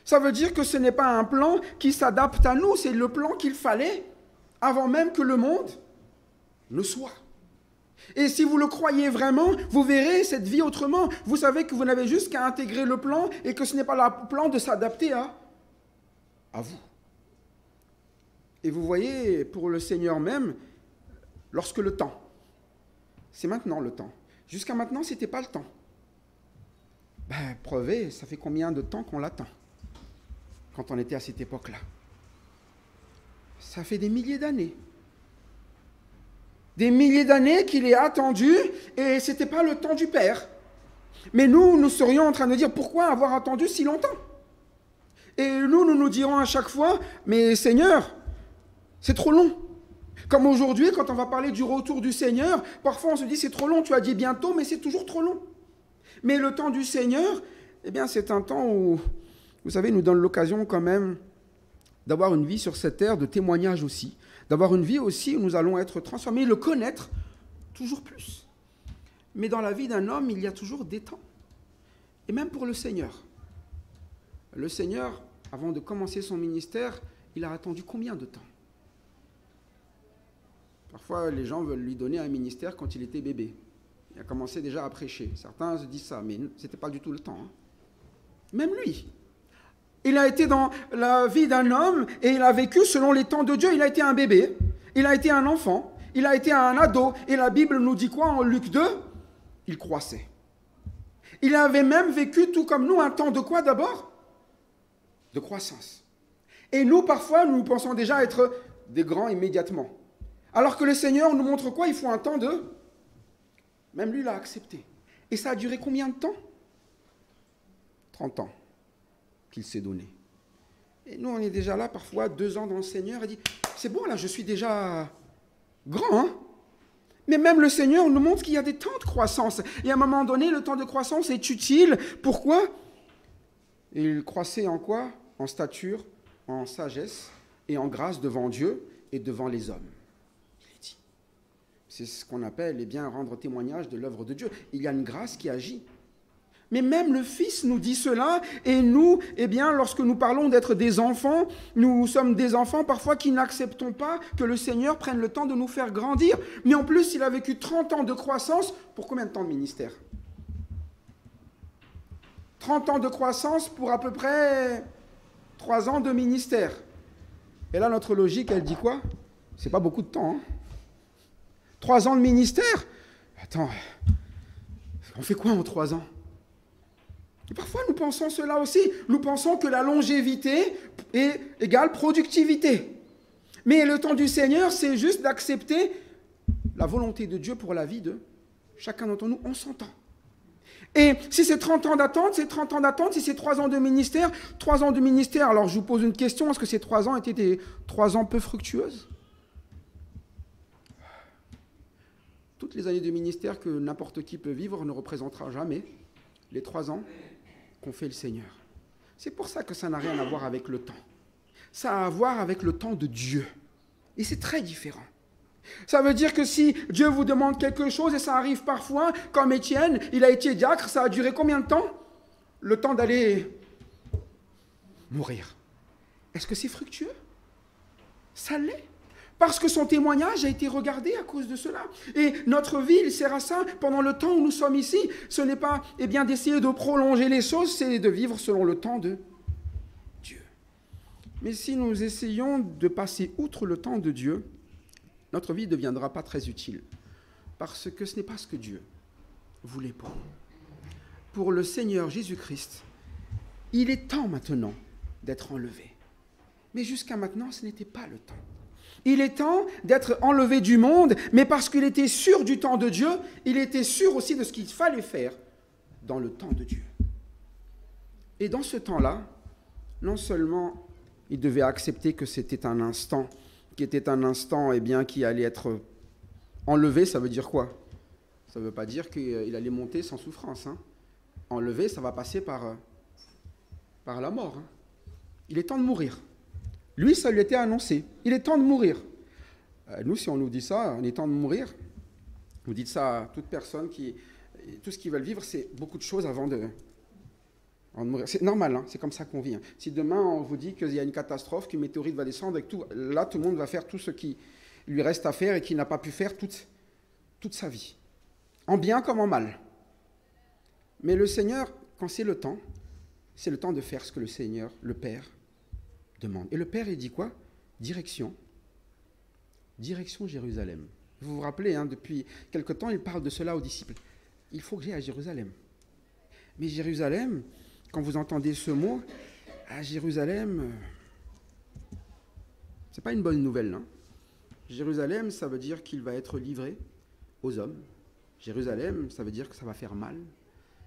Ça veut dire que ce n'est pas un plan qui s'adapte à nous, c'est le plan qu'il fallait avant même que le monde ne soit. Et si vous le croyez vraiment, vous verrez cette vie autrement. Vous savez que vous n'avez juste qu'à intégrer le plan et que ce n'est pas le plan de s'adapter à vous. Et vous voyez, pour le Seigneur même, lorsque le temps, c'est maintenant le temps. Jusqu'à maintenant, ce n'était pas le temps. Preuve, ça fait combien de temps qu'on l'attend quand on était à cette époque-là? Ça fait des milliers d'années. Des milliers d'années qu'il est attendu et ce n'était pas le temps du Père. Mais nous serions en train de dire pourquoi avoir attendu si longtemps? Et nous dirons à chaque fois, mais Seigneur, c'est trop long. Comme aujourd'hui, quand on va parler du retour du Seigneur, parfois on se dit c'est trop long, tu as dit bientôt, mais c'est toujours trop long. Mais le temps du Seigneur, eh bien c'est un temps où, vous savez, nous donne l'occasion quand même d'avoir une vie sur cette terre, de témoignage aussi, d'avoir une vie aussi où nous allons être transformés, le connaître toujours plus. Mais dans la vie d'un homme, il y a toujours des temps. Et même pour le Seigneur. Le Seigneur, avant de commencer son ministère, il a attendu combien de temps? Parfois, les gens veulent lui donner un ministère quand il était bébé. Il a commencé déjà à prêcher. Certains se disent ça, mais ce n'était pas du tout le temps. Même lui. Il a été dans la vie d'un homme et il a vécu selon les temps de Dieu. Il a été un bébé, il a été un enfant, il a été un ado. Et la Bible nous dit quoi en Luc 2? Il croissait. Il avait même vécu, tout comme nous, un temps de quoi d'abord? De croissance. Et nous, parfois, nous pensons déjà être des grands immédiatement. Alors que le Seigneur nous montre quoi? Il faut un temps de... Même lui l'a accepté. Et ça a duré combien de temps? 30 ans qu'il s'est donné. Et nous, on est déjà là, parfois, 2 ans dans le Seigneur, et dit, c'est bon, là, je suis déjà grand, hein? Mais même le Seigneur nous montre qu'il y a des temps de croissance. Et à un moment donné, le temps de croissance est utile. Pourquoi? Il croissait en quoi? En stature, en sagesse et en grâce devant Dieu et devant les hommes. Il est dit. C'est ce qu'on appelle, eh bien, rendre témoignage de l'œuvre de Dieu. Il y a une grâce qui agit. Mais même le Fils nous dit cela, et nous, eh bien, lorsque nous parlons d'être des enfants, nous sommes des enfants parfois qui n'acceptons pas que le Seigneur prenne le temps de nous faire grandir. Mais en plus, il a vécu 30 ans de croissance, pour combien de temps de ministère? 30 ans de croissance pour à peu près 3 ans de ministère. Et là, notre logique, elle dit quoi? C'est pas beaucoup de temps. 3 ans de ministère? Attends, on fait quoi en 3 ans? Et parfois, nous pensons cela aussi. Nous pensons que la longévité est égale productivité. Mais le temps du Seigneur, c'est juste d'accepter la volonté de Dieu pour la vie de chacun d'entre nous. On s'entend. Et si c'est 30 ans d'attente, c'est 30 ans d'attente. Si c'est 3 ans de ministère, 3 ans de ministère. Alors, je vous pose une question. Est-ce que ces 3 ans étaient des 3 ans peu fructueuses? Toutes les années de ministère que n'importe qui peut vivre ne représentera jamais les 3 ans qu'ont fait le Seigneur. C'est pour ça que ça n'a rien à voir avec le temps. Ça a à voir avec le temps de Dieu. Et c'est très différent. Ça veut dire que si Dieu vous demande quelque chose, et ça arrive parfois, comme Étienne, il a été diacre, ça a duré combien de temps? Le temps d'aller mourir. Est-ce que c'est fructueux? Ça l'est. Parce que son témoignage a été regardé à cause de cela. Et notre vie, il sert à ça pendant le temps où nous sommes ici. Ce n'est pas d'essayer de prolonger les choses, c'est de vivre selon le temps de Dieu. Mais si nous essayons de passer outre le temps de Dieu, notre vie ne deviendra pas très utile. Parce que ce n'est pas ce que Dieu voulait pour nous. Pour le Seigneur Jésus-Christ, il est temps maintenant d'être enlevé. Mais jusqu'à maintenant, ce n'était pas le temps. Il est temps d'être enlevé du monde, mais parce qu'il était sûr du temps de Dieu, il était sûr aussi de ce qu'il fallait faire dans le temps de Dieu. Et dans ce temps-là, non seulement il devait accepter que c'était un instant, qui était un instant qui allait être enlevé, ça veut dire quoi? Ça ne veut pas dire qu'il allait monter sans souffrance. Enlevé, ça va passer par la mort. Il est temps de mourir. Lui, ça lui était annoncé. Il est temps de mourir. Nous, si on nous dit ça, on est temps de mourir, vous dites ça à toute personne tout ce qu'ils veulent vivre, c'est beaucoup de choses avant de mourir. C'est normal, c'est comme ça qu'on vit. Si demain, on vous dit qu'il y a une catastrophe, qu'une météorite va descendre, et que là, tout le monde va faire tout ce qui lui reste à faire et qu'il n'a pas pu faire toute sa vie. En bien comme en mal. Mais le Seigneur, quand c'est le temps de faire ce que le Seigneur, le Père, demande. Et le Père, il dit quoi? Direction Jérusalem. Vous vous rappelez, depuis quelque temps, il parle de cela aux disciples. Il faut que j'aille à Jérusalem. Mais Jérusalem, quand vous entendez ce mot, à Jérusalem, c'est pas une bonne nouvelle. Jérusalem, ça veut dire qu'il va être livré aux hommes. Jérusalem, ça veut dire que ça va faire mal.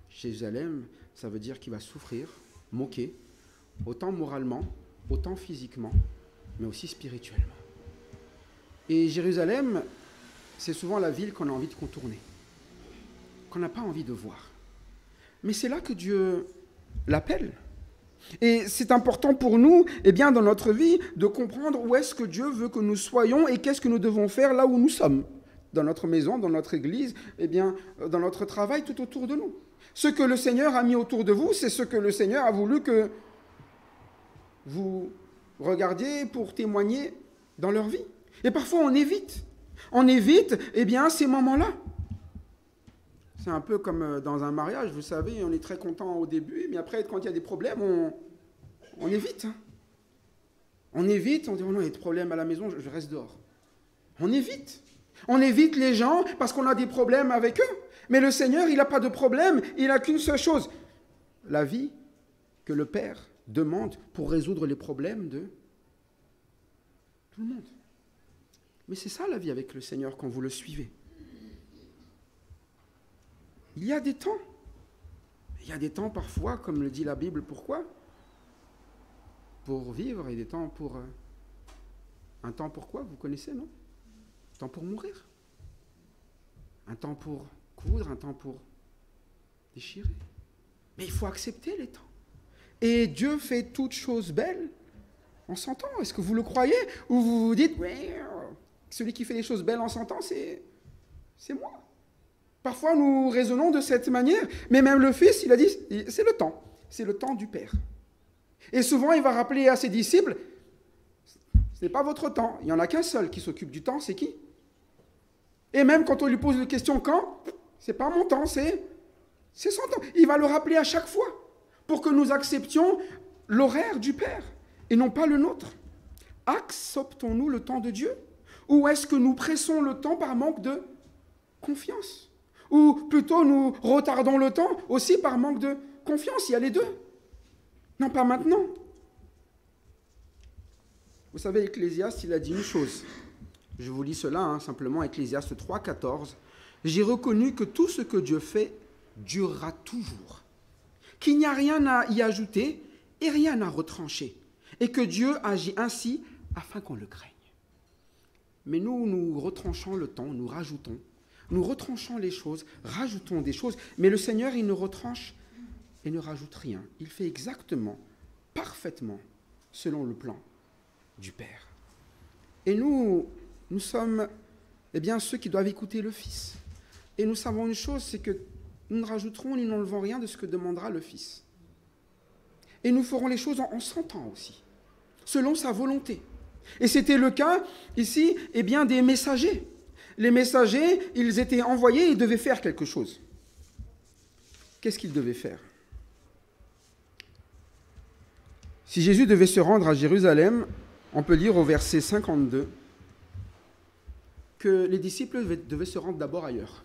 Jérusalem, ça veut dire qu'il va souffrir, moquer, autant moralement, autant physiquement, mais aussi spirituellement. Et Jérusalem, c'est souvent la ville qu'on a envie de contourner, qu'on n'a pas envie de voir. Mais c'est là que Dieu l'appelle. Et c'est important pour nous, dans notre vie, de comprendre où est-ce que Dieu veut que nous soyons et qu'est-ce que nous devons faire là où nous sommes. Dans notre maison, dans notre église, dans notre travail, tout autour de nous. Ce que le Seigneur a mis autour de vous, c'est ce que le Seigneur a voulu que vous regardiez pour témoigner dans leur vie. Et parfois, on évite. On évite, ces moments-là. C'est un peu comme dans un mariage, vous savez, on est très content au début, mais après, quand il y a des problèmes, on évite. On évite, on dit, oh non, il y a des problèmes à la maison, je reste dehors. On évite. On évite les gens parce qu'on a des problèmes avec eux. Mais le Seigneur, il n'a pas de problème, il n'a qu'une seule chose. La vie que le Père demande pour résoudre les problèmes de tout le monde. Mais c'est ça la vie avec le Seigneur quand vous le suivez. Il y a des temps. Il y a des temps parfois, comme le dit la Bible, pourquoi? Pour vivre et des temps pour... Un temps pour quoi? Vous connaissez, non? Un temps pour mourir. Un temps pour coudre, un temps pour déchirer. Mais il faut accepter les temps. Et Dieu fait toutes choses belles en son temps. Est-ce que vous le croyez? Ou vous vous dites, ouais, celui qui fait les choses belles en son temps, c'est moi. Parfois, nous raisonnons de cette manière, mais même le Fils, il a dit, c'est le temps du Père. Et souvent, il va rappeler à ses disciples, ce n'est pas votre temps, il n'y en a qu'un seul qui s'occupe du temps, c'est qui? Et même quand on lui pose la question quand, c'est pas mon temps, c'est son temps. Il va le rappeler à chaque fois, pour que nous acceptions l'horaire du Père, et non pas le nôtre. Acceptons-nous le temps de Dieu? Ou est-ce que nous pressons le temps par manque de confiance? Ou plutôt nous retardons le temps aussi par manque de confiance? Il y a les deux. Non, pas maintenant. Vous savez, Ecclésiaste, il a dit une chose. Je vous lis cela, simplement, Ecclésiaste 3, 14. « J'ai reconnu que tout ce que Dieu fait durera toujours, qu'il n'y a rien à y ajouter et rien à retrancher, et que Dieu agit ainsi afin qu'on le craigne. » Mais nous retranchons le temps, nous retranchons les choses, rajoutons des choses, mais le Seigneur, il ne retranche et ne rajoute rien. Il fait exactement parfaitement selon le plan du Père. Et nous sommes ceux qui doivent écouter le Fils. Et nous savons une chose, c'est que nous ne rajouterons ni n'enlèverons rien de ce que demandera le Fils. Et nous ferons les choses en son temps aussi, selon sa volonté. Et c'était le cas ici des messagers. Les messagers, ils étaient envoyés et devaient faire quelque chose. Qu'est-ce qu'ils devaient faire? Si Jésus devait se rendre à Jérusalem, on peut lire au verset 52 que les disciples devaient se rendre d'abord ailleurs.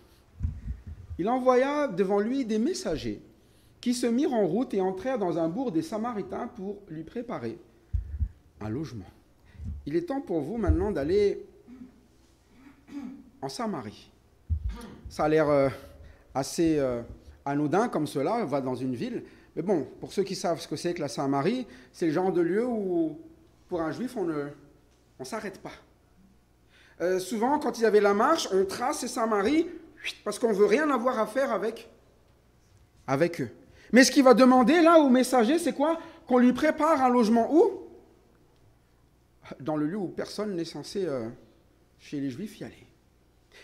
Il envoya devant lui des messagers qui se mirent en route et entrèrent dans un bourg des Samaritains pour lui préparer un logement. Il est temps pour vous maintenant d'aller en Samarie. Ça a l'air assez anodin comme cela, on va dans une ville. Mais bon, pour ceux qui savent ce que c'est que la Samarie, c'est le genre de lieu où, pour un juif, on ne s'arrête pas. Souvent, quand il y avait la marche, on trace ces Samaries parce qu'on ne veut rien avoir à faire avec eux. Mais ce qu'il va demander là au messager, c'est quoi? Qu'on lui prépare un logement où? Dans le lieu où personne n'est censé, chez les Juifs, y aller.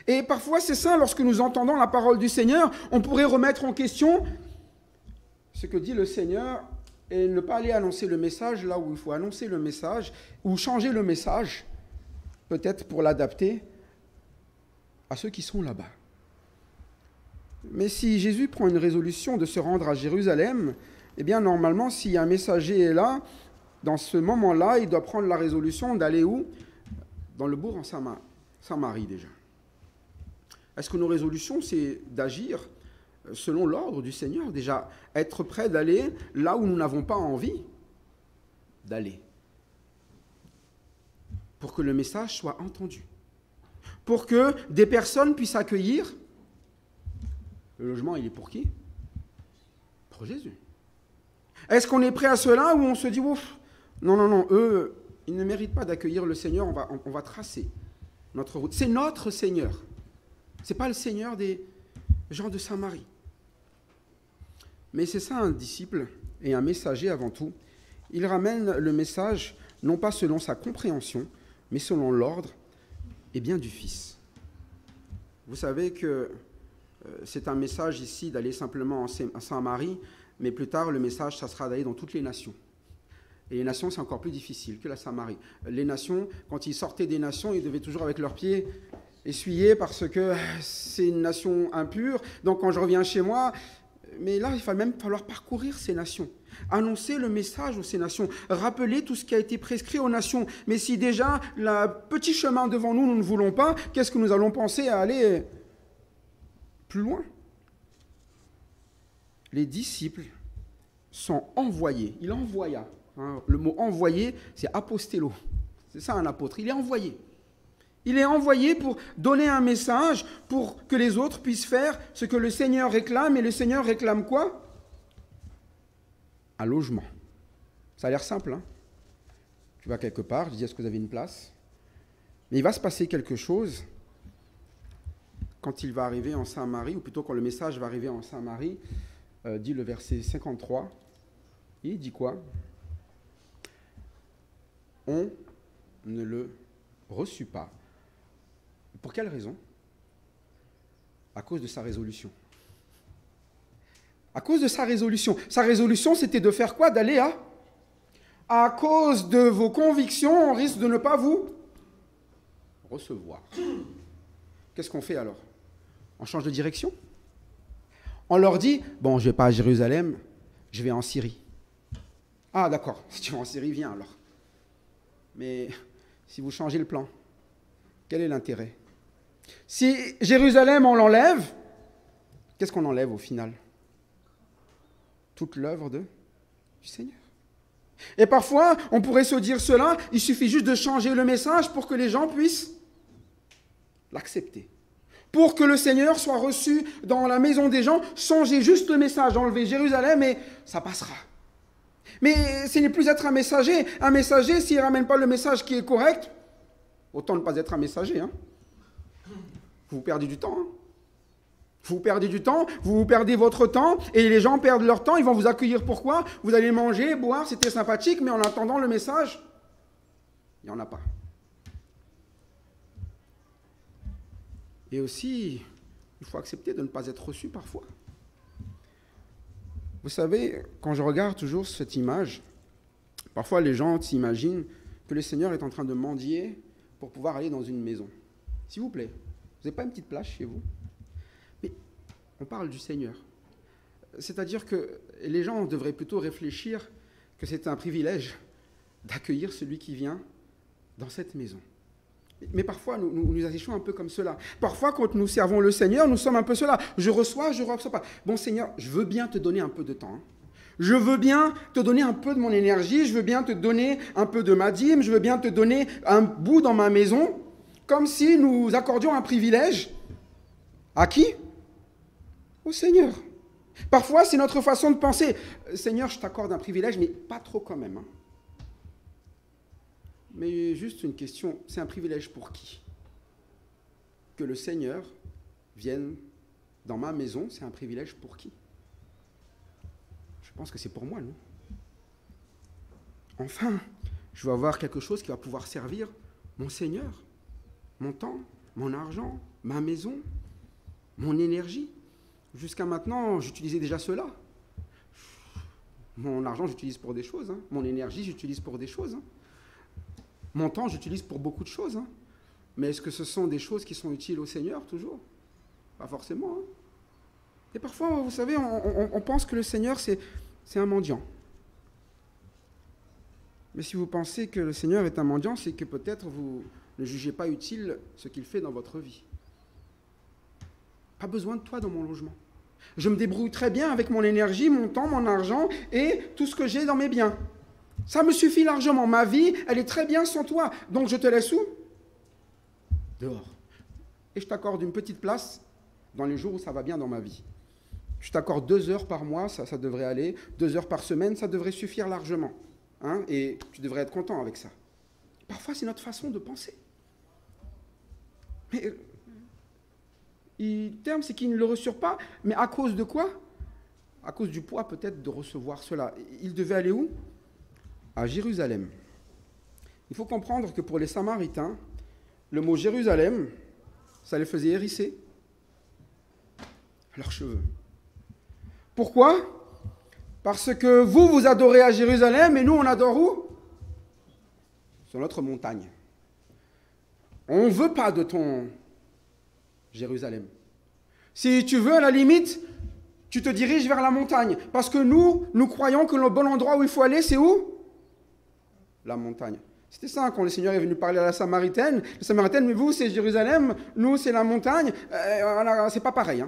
Et parfois, c'est ça, lorsque nous entendons la parole du Seigneur, on pourrait remettre en question ce que dit le Seigneur et ne pas aller annoncer le message là où il faut annoncer le message, ou changer le message, peut-être pour l'adapter à ceux qui sont là-bas. Mais si Jésus prend une résolution de se rendre à Jérusalem, normalement, si un messager est là, dans ce moment-là, il doit prendre la résolution d'aller où? Dans le bourg en Samarie déjà. Est-ce que nos résolutions, c'est d'agir selon l'ordre du Seigneur? Déjà, être prêt d'aller là où nous n'avons pas envie d'aller. Pour que le message soit entendu. Pour que des personnes puissent accueillir. Le logement, il est pour qui? Pour Jésus. Est-ce qu'on est prêt à cela ou on se dit, ouf, non, eux, ils ne méritent pas d'accueillir le Seigneur, on va tracer notre route. C'est notre Seigneur. Ce n'est pas le Seigneur des gens de Samarie. Mais c'est ça un disciple et un messager avant tout. Il ramène le message, non pas selon sa compréhension, mais selon l'ordre du Fils. Vous savez que c'est un message ici d'aller simplement à Samarie, mais plus tard, le message, ça sera d'aller dans toutes les nations. Et les nations, c'est encore plus difficile que la Samarie. Les nations, quand ils sortaient des nations, ils devaient toujours avec leurs pieds essuyer parce que c'est une nation impure. Donc quand je reviens chez moi, mais là, il va même falloir parcourir ces nations, annoncer le message aux ces nations, rappeler tout ce qui a été prescrit aux nations. Mais si déjà, le petit chemin devant nous, nous ne voulons pas, qu'est-ce que nous allons penser à aller plus loin? Les disciples sont envoyés. Il envoya. Le mot envoyé, c'est apostello. C'est ça un apôtre. Il est envoyé. Il est envoyé pour donner un message, pour que les autres puissent faire ce que le Seigneur réclame. Et le Seigneur réclame quoi? Un logement. Ça a l'air simple, hein? Tu vas quelque part, je dis, est-ce que vous avez une place? Mais il va se passer quelque chose quand il va arriver en Samarie, ou plutôt quand le message va arriver en Samarie, dit le verset 53, il dit quoi? On ne le reçut pas. Pour quelle raison? À cause de sa résolution. À cause de sa résolution. Sa résolution, c'était de faire quoi? D'aller à cause de vos convictions, on risque de ne pas vous recevoir. Qu'est-ce qu'on fait alors? On change de direction? On leur dit, bon, je ne vais pas à Jérusalem, je vais en Syrie. Ah, d'accord, si tu vas en Syrie, viens alors. Mais si vous changez le plan, quel est l'intérêt? Si Jérusalem, on l'enlève, qu'est-ce qu'on enlève au final? Toute l'œuvre du Seigneur. Et parfois, on pourrait se dire cela, il suffit juste de changer le message pour que les gens puissent l'accepter. Pour que le Seigneur soit reçu dans la maison des gens, changez juste le message, enlevez Jérusalem et ça passera. Mais ce n'est plus être un messager. Un messager, s'il ne ramène pas le message qui est correct, autant ne pas être un messager. Vous perdez du temps. Vous perdez du temps, vous perdez votre temps, et les gens perdent leur temps, ils vont vous accueillir pourquoi? Vous allez manger, boire, c'était sympathique, mais en attendant le message, il n'y en a pas. Et aussi, il faut accepter de ne pas être reçu parfois. Vous savez, quand je regarde toujours cette image, parfois les gens s'imaginent que le Seigneur est en train de mendier pour pouvoir aller dans une maison. S'il vous plaît, vous n'avez pas une petite place chez vous? Mais on parle du Seigneur. C'est-à-dire que les gens devraient plutôt réfléchir que c'est un privilège d'accueillir celui qui vient dans cette maison. Mais parfois, nous agissons un peu comme cela. Parfois, quand nous servons le Seigneur, nous sommes un peu cela. Je reçois, je ne reçois pas. Bon Seigneur, je veux bien te donner un peu de temps. Je veux bien te donner un peu de mon énergie, je veux bien te donner un peu de ma dîme, je veux bien te donner un bout dans ma maison, comme si nous accordions un privilège. À qui? Au Seigneur. Parfois, c'est notre façon de penser. Seigneur, je t'accorde un privilège, mais pas trop quand même. Mais juste une question, c'est un privilège pour qui? Que le Seigneur vienne dans ma maison, c'est un privilège pour qui? Je pense que c'est pour moi, non? Enfin, je veux avoir quelque chose qui va pouvoir servir mon Seigneur, mon temps, mon argent, ma maison, mon énergie. Jusqu'à maintenant, j'utilisais déjà cela. Mon argent, j'utilise pour des choses. Mon énergie, j'utilise pour des choses. Mon temps, j'utilise pour beaucoup de choses. Mais est-ce que ce sont des choses qui sont utiles au Seigneur, toujours? Pas forcément. Et parfois, vous savez, on pense que le Seigneur, c'est un mendiant. Mais si vous pensez que le Seigneur est un mendiant, c'est que peut-être vous ne jugez pas utile ce qu'il fait dans votre vie. Pas besoin de toi dans mon logement. Je me débrouille très bien avec mon énergie, mon temps, mon argent et tout ce que j'ai dans mes biens. Ça me suffit largement. Ma vie, elle est très bien sans toi. Donc je te laisse où? Dehors. Et je t'accorde une petite place dans les jours où ça va bien dans ma vie. Je t'accorde 2 heures par mois, ça devrait aller. 2 heures par semaine, ça devrait suffire largement. Et tu devrais être content avec ça. Parfois, c'est notre façon de penser. Mais le terme, c'est qu'il ne le reçoit pas. Mais à cause de quoi? À cause du poids peut-être de recevoir cela. Il devait aller où? À Jérusalem. Il faut comprendre que pour les Samaritains, le mot Jérusalem, ça les faisait hérisser leurs cheveux. Pourquoi? Parce que vous adorez à Jérusalem et nous, on adore où? Sur notre montagne. On ne veut pas de ton Jérusalem. Si tu veux, à la limite, tu te diriges vers la montagne. Parce que nous croyons que le bon endroit où il faut aller, c'est où? La montagne. C'était ça, quand le Seigneur est venu parler à la Samaritaine. La Samaritaine, mais vous, c'est Jérusalem, nous, c'est la montagne. C'est pas pareil.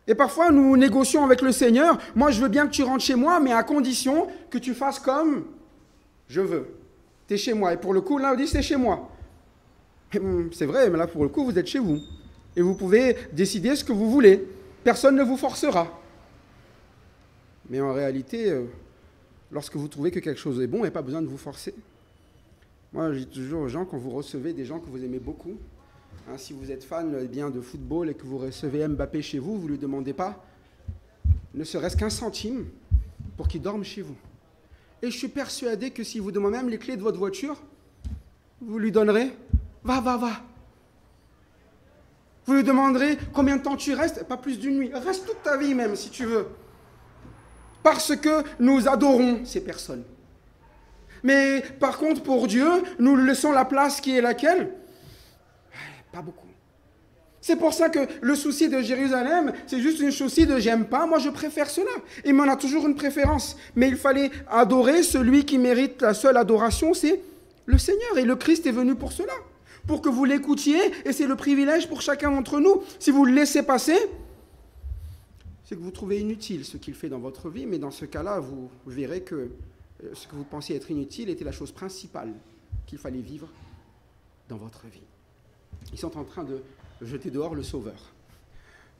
Et parfois, nous négocions avec le Seigneur. Moi, je veux bien que tu rentres chez moi, mais à condition que tu fasses comme je veux. Tu es chez moi. Et pour le coup, là, on dit, c'est chez moi. C'est vrai, mais là, pour le coup, vous êtes chez vous. Et vous pouvez décider ce que vous voulez. Personne ne vous forcera. Mais en réalité, lorsque vous trouvez que quelque chose est bon, il n'y a pas besoin de vous forcer. Moi, je dis toujours aux gens, quand vous recevez des gens que vous aimez beaucoup, si vous êtes fan de football et que vous recevez Mbappé chez vous, vous ne lui demandez pas, ne serait-ce qu'un centime, pour qu'il dorme chez vous. Et je suis persuadé que si vous demandez même les clés de votre voiture, vous lui donnerez, va. Vous lui demanderez combien de temps tu restes, pas plus d'une nuit, reste toute ta vie même si tu veux. Parce que nous adorons ces personnes. Mais par contre, pour Dieu, nous lui laissons la place qui est laquelle? Pas beaucoup. C'est pour ça que le souci de Jérusalem, c'est juste une souci de j'aime pas, moi je préfère cela. Et on a toujours une préférence. Mais il fallait adorer celui qui mérite la seule adoration, c'est le Seigneur. Et le Christ est venu pour cela. Pour que vous l'écoutiez, et c'est le privilège pour chacun d'entre nous. Si vous le laissez passer, c'est que vous trouvez inutile ce qu'il fait dans votre vie, mais dans ce cas-là, vous verrez que ce que vous pensiez être inutile était la chose principale qu'il fallait vivre dans votre vie. Ils sont en train de jeter dehors le Sauveur.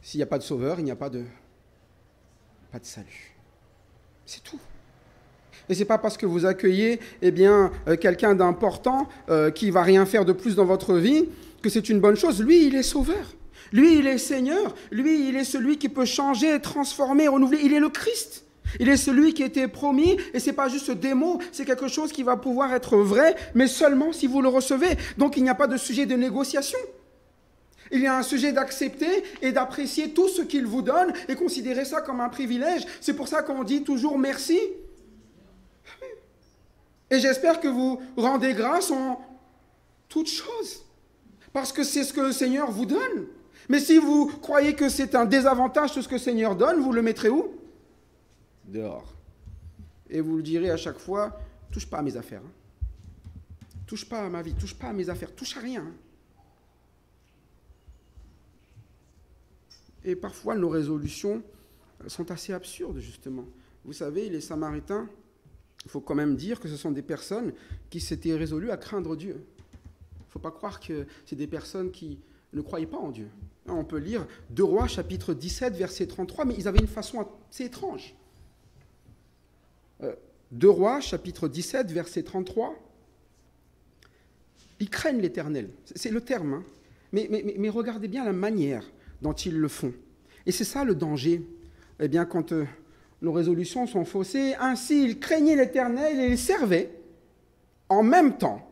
S'il n'y a pas de Sauveur, il n'y a pas de salut. C'est tout. Et ce n'est pas parce que vous accueillez quelqu'un d'important qui ne va rien faire de plus dans votre vie que c'est une bonne chose. Lui, il est Sauveur. Lui, il est Seigneur. Lui, il est celui qui peut changer, transformer, renouveler. Il est le Christ. Il est celui qui était promis, et ce n'est pas juste des mots, c'est quelque chose qui va pouvoir être vrai, mais seulement si vous le recevez. Donc il n'y a pas de sujet de négociation. Il y a un sujet d'accepter et d'apprécier tout ce qu'il vous donne et considérer ça comme un privilège. C'est pour ça qu'on dit toujours merci. Et j'espère que vous rendez grâce en toutes choses, parce que c'est ce que le Seigneur vous donne. Mais si vous croyez que c'est un désavantage tout ce que le Seigneur donne, vous le mettrez où? Dehors. Et vous le direz à chaque fois, touche pas à mes affaires. Touche pas à ma vie, touche pas à mes affaires, touche à rien. Et parfois, nos résolutions sont assez absurdes, justement. Vous savez, les Samaritains, il faut quand même dire que ce sont des personnes qui s'étaient résolues à craindre Dieu. Il ne faut pas croire que c'est des personnes qui ne croyaient pas en Dieu. On peut lire 2 Rois, chapitre 17, verset 33, mais ils avaient une façon assez étrange. 2 Rois, chapitre 17, verset 33. Ils craignent l'Éternel. C'est le terme. Hein. Mais regardez bien la manière dont ils le font. Et c'est ça le danger. Eh bien, quand nos résolutions sont faussées, ainsi ils craignaient l'Éternel et ils servaient en même temps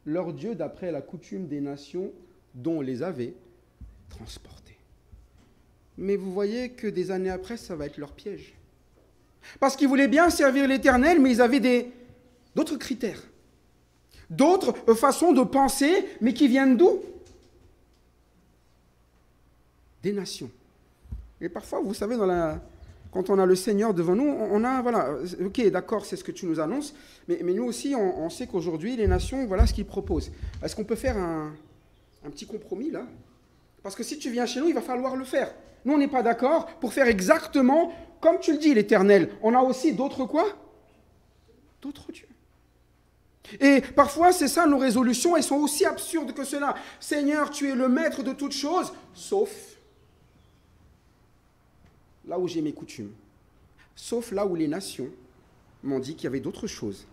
leur Dieu d'après la coutume des nations dont on les avait transportés. Mais vous voyez que des années après, ça va être leur piège. Parce qu'ils voulaient bien servir l'Éternel, mais ils avaient d'autres critères, d'autres façons de penser, mais qui viennent d'où? Des nations. Et parfois, vous savez, quand on a le Seigneur devant nous, on a, voilà, ok, d'accord, c'est ce que tu nous annonces, mais nous aussi, on sait qu'aujourd'hui, les nations, voilà ce qu'ils proposent. Est-ce qu'on peut faire un petit compromis, là? Parce que si tu viens chez nous, il va falloir le faire. Nous, on n'est pas d'accord pour faire exactement comme tu le dis, l'Éternel. On a aussi d'autres quoi? D'autres dieux. Et parfois, c'est ça, nos résolutions, elles sont aussi absurdes que cela. Seigneur, tu es le maître de toutes choses, sauf là où j'ai mes coutumes. Sauf là où les nations m'ont dit qu'il y avait d'autres choses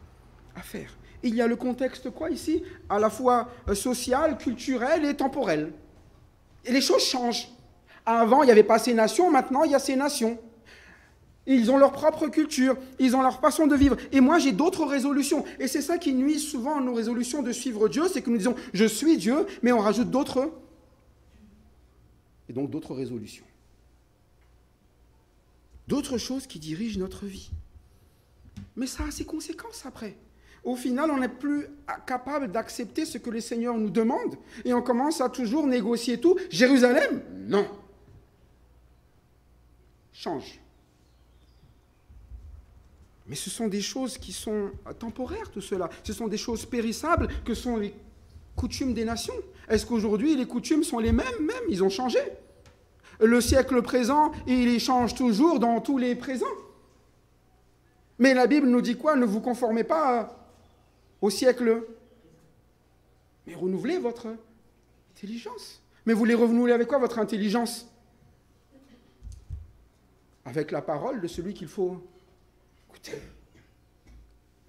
à faire. Et il y a le contexte quoi ici? À la fois social, culturel et temporel. Et les choses changent. Avant, il n'y avait pas ces nations, maintenant, il y a ces nations. Ils ont leur propre culture, ils ont leur façon de vivre. Et moi, j'ai d'autres résolutions. Et c'est ça qui nuit souvent à nos résolutions de suivre Dieu, c'est que nous disons « je suis Dieu », mais on rajoute d'autres. Et donc d'autres résolutions. D'autres choses qui dirigent notre vie. Mais ça a ses conséquences après. Au final, on n'est plus capable d'accepter ce que le Seigneur nous demande. Et on commence à toujours négocier tout. Jérusalem? Non. Change. Mais ce sont des choses qui sont temporaires, tout cela. Ce sont des choses périssables que sont les coutumes des nations. Est-ce qu'aujourd'hui, les coutumes sont les mêmes? Même, ils ont changé. Le siècle présent, il change toujours dans tous les présents. Mais la Bible nous dit quoi? Ne vous conformez pas au siècle, mais renouvelez votre intelligence. Mais vous les renouvelez avec quoi, votre intelligence? Avec la parole de celui qu'il faut écouter.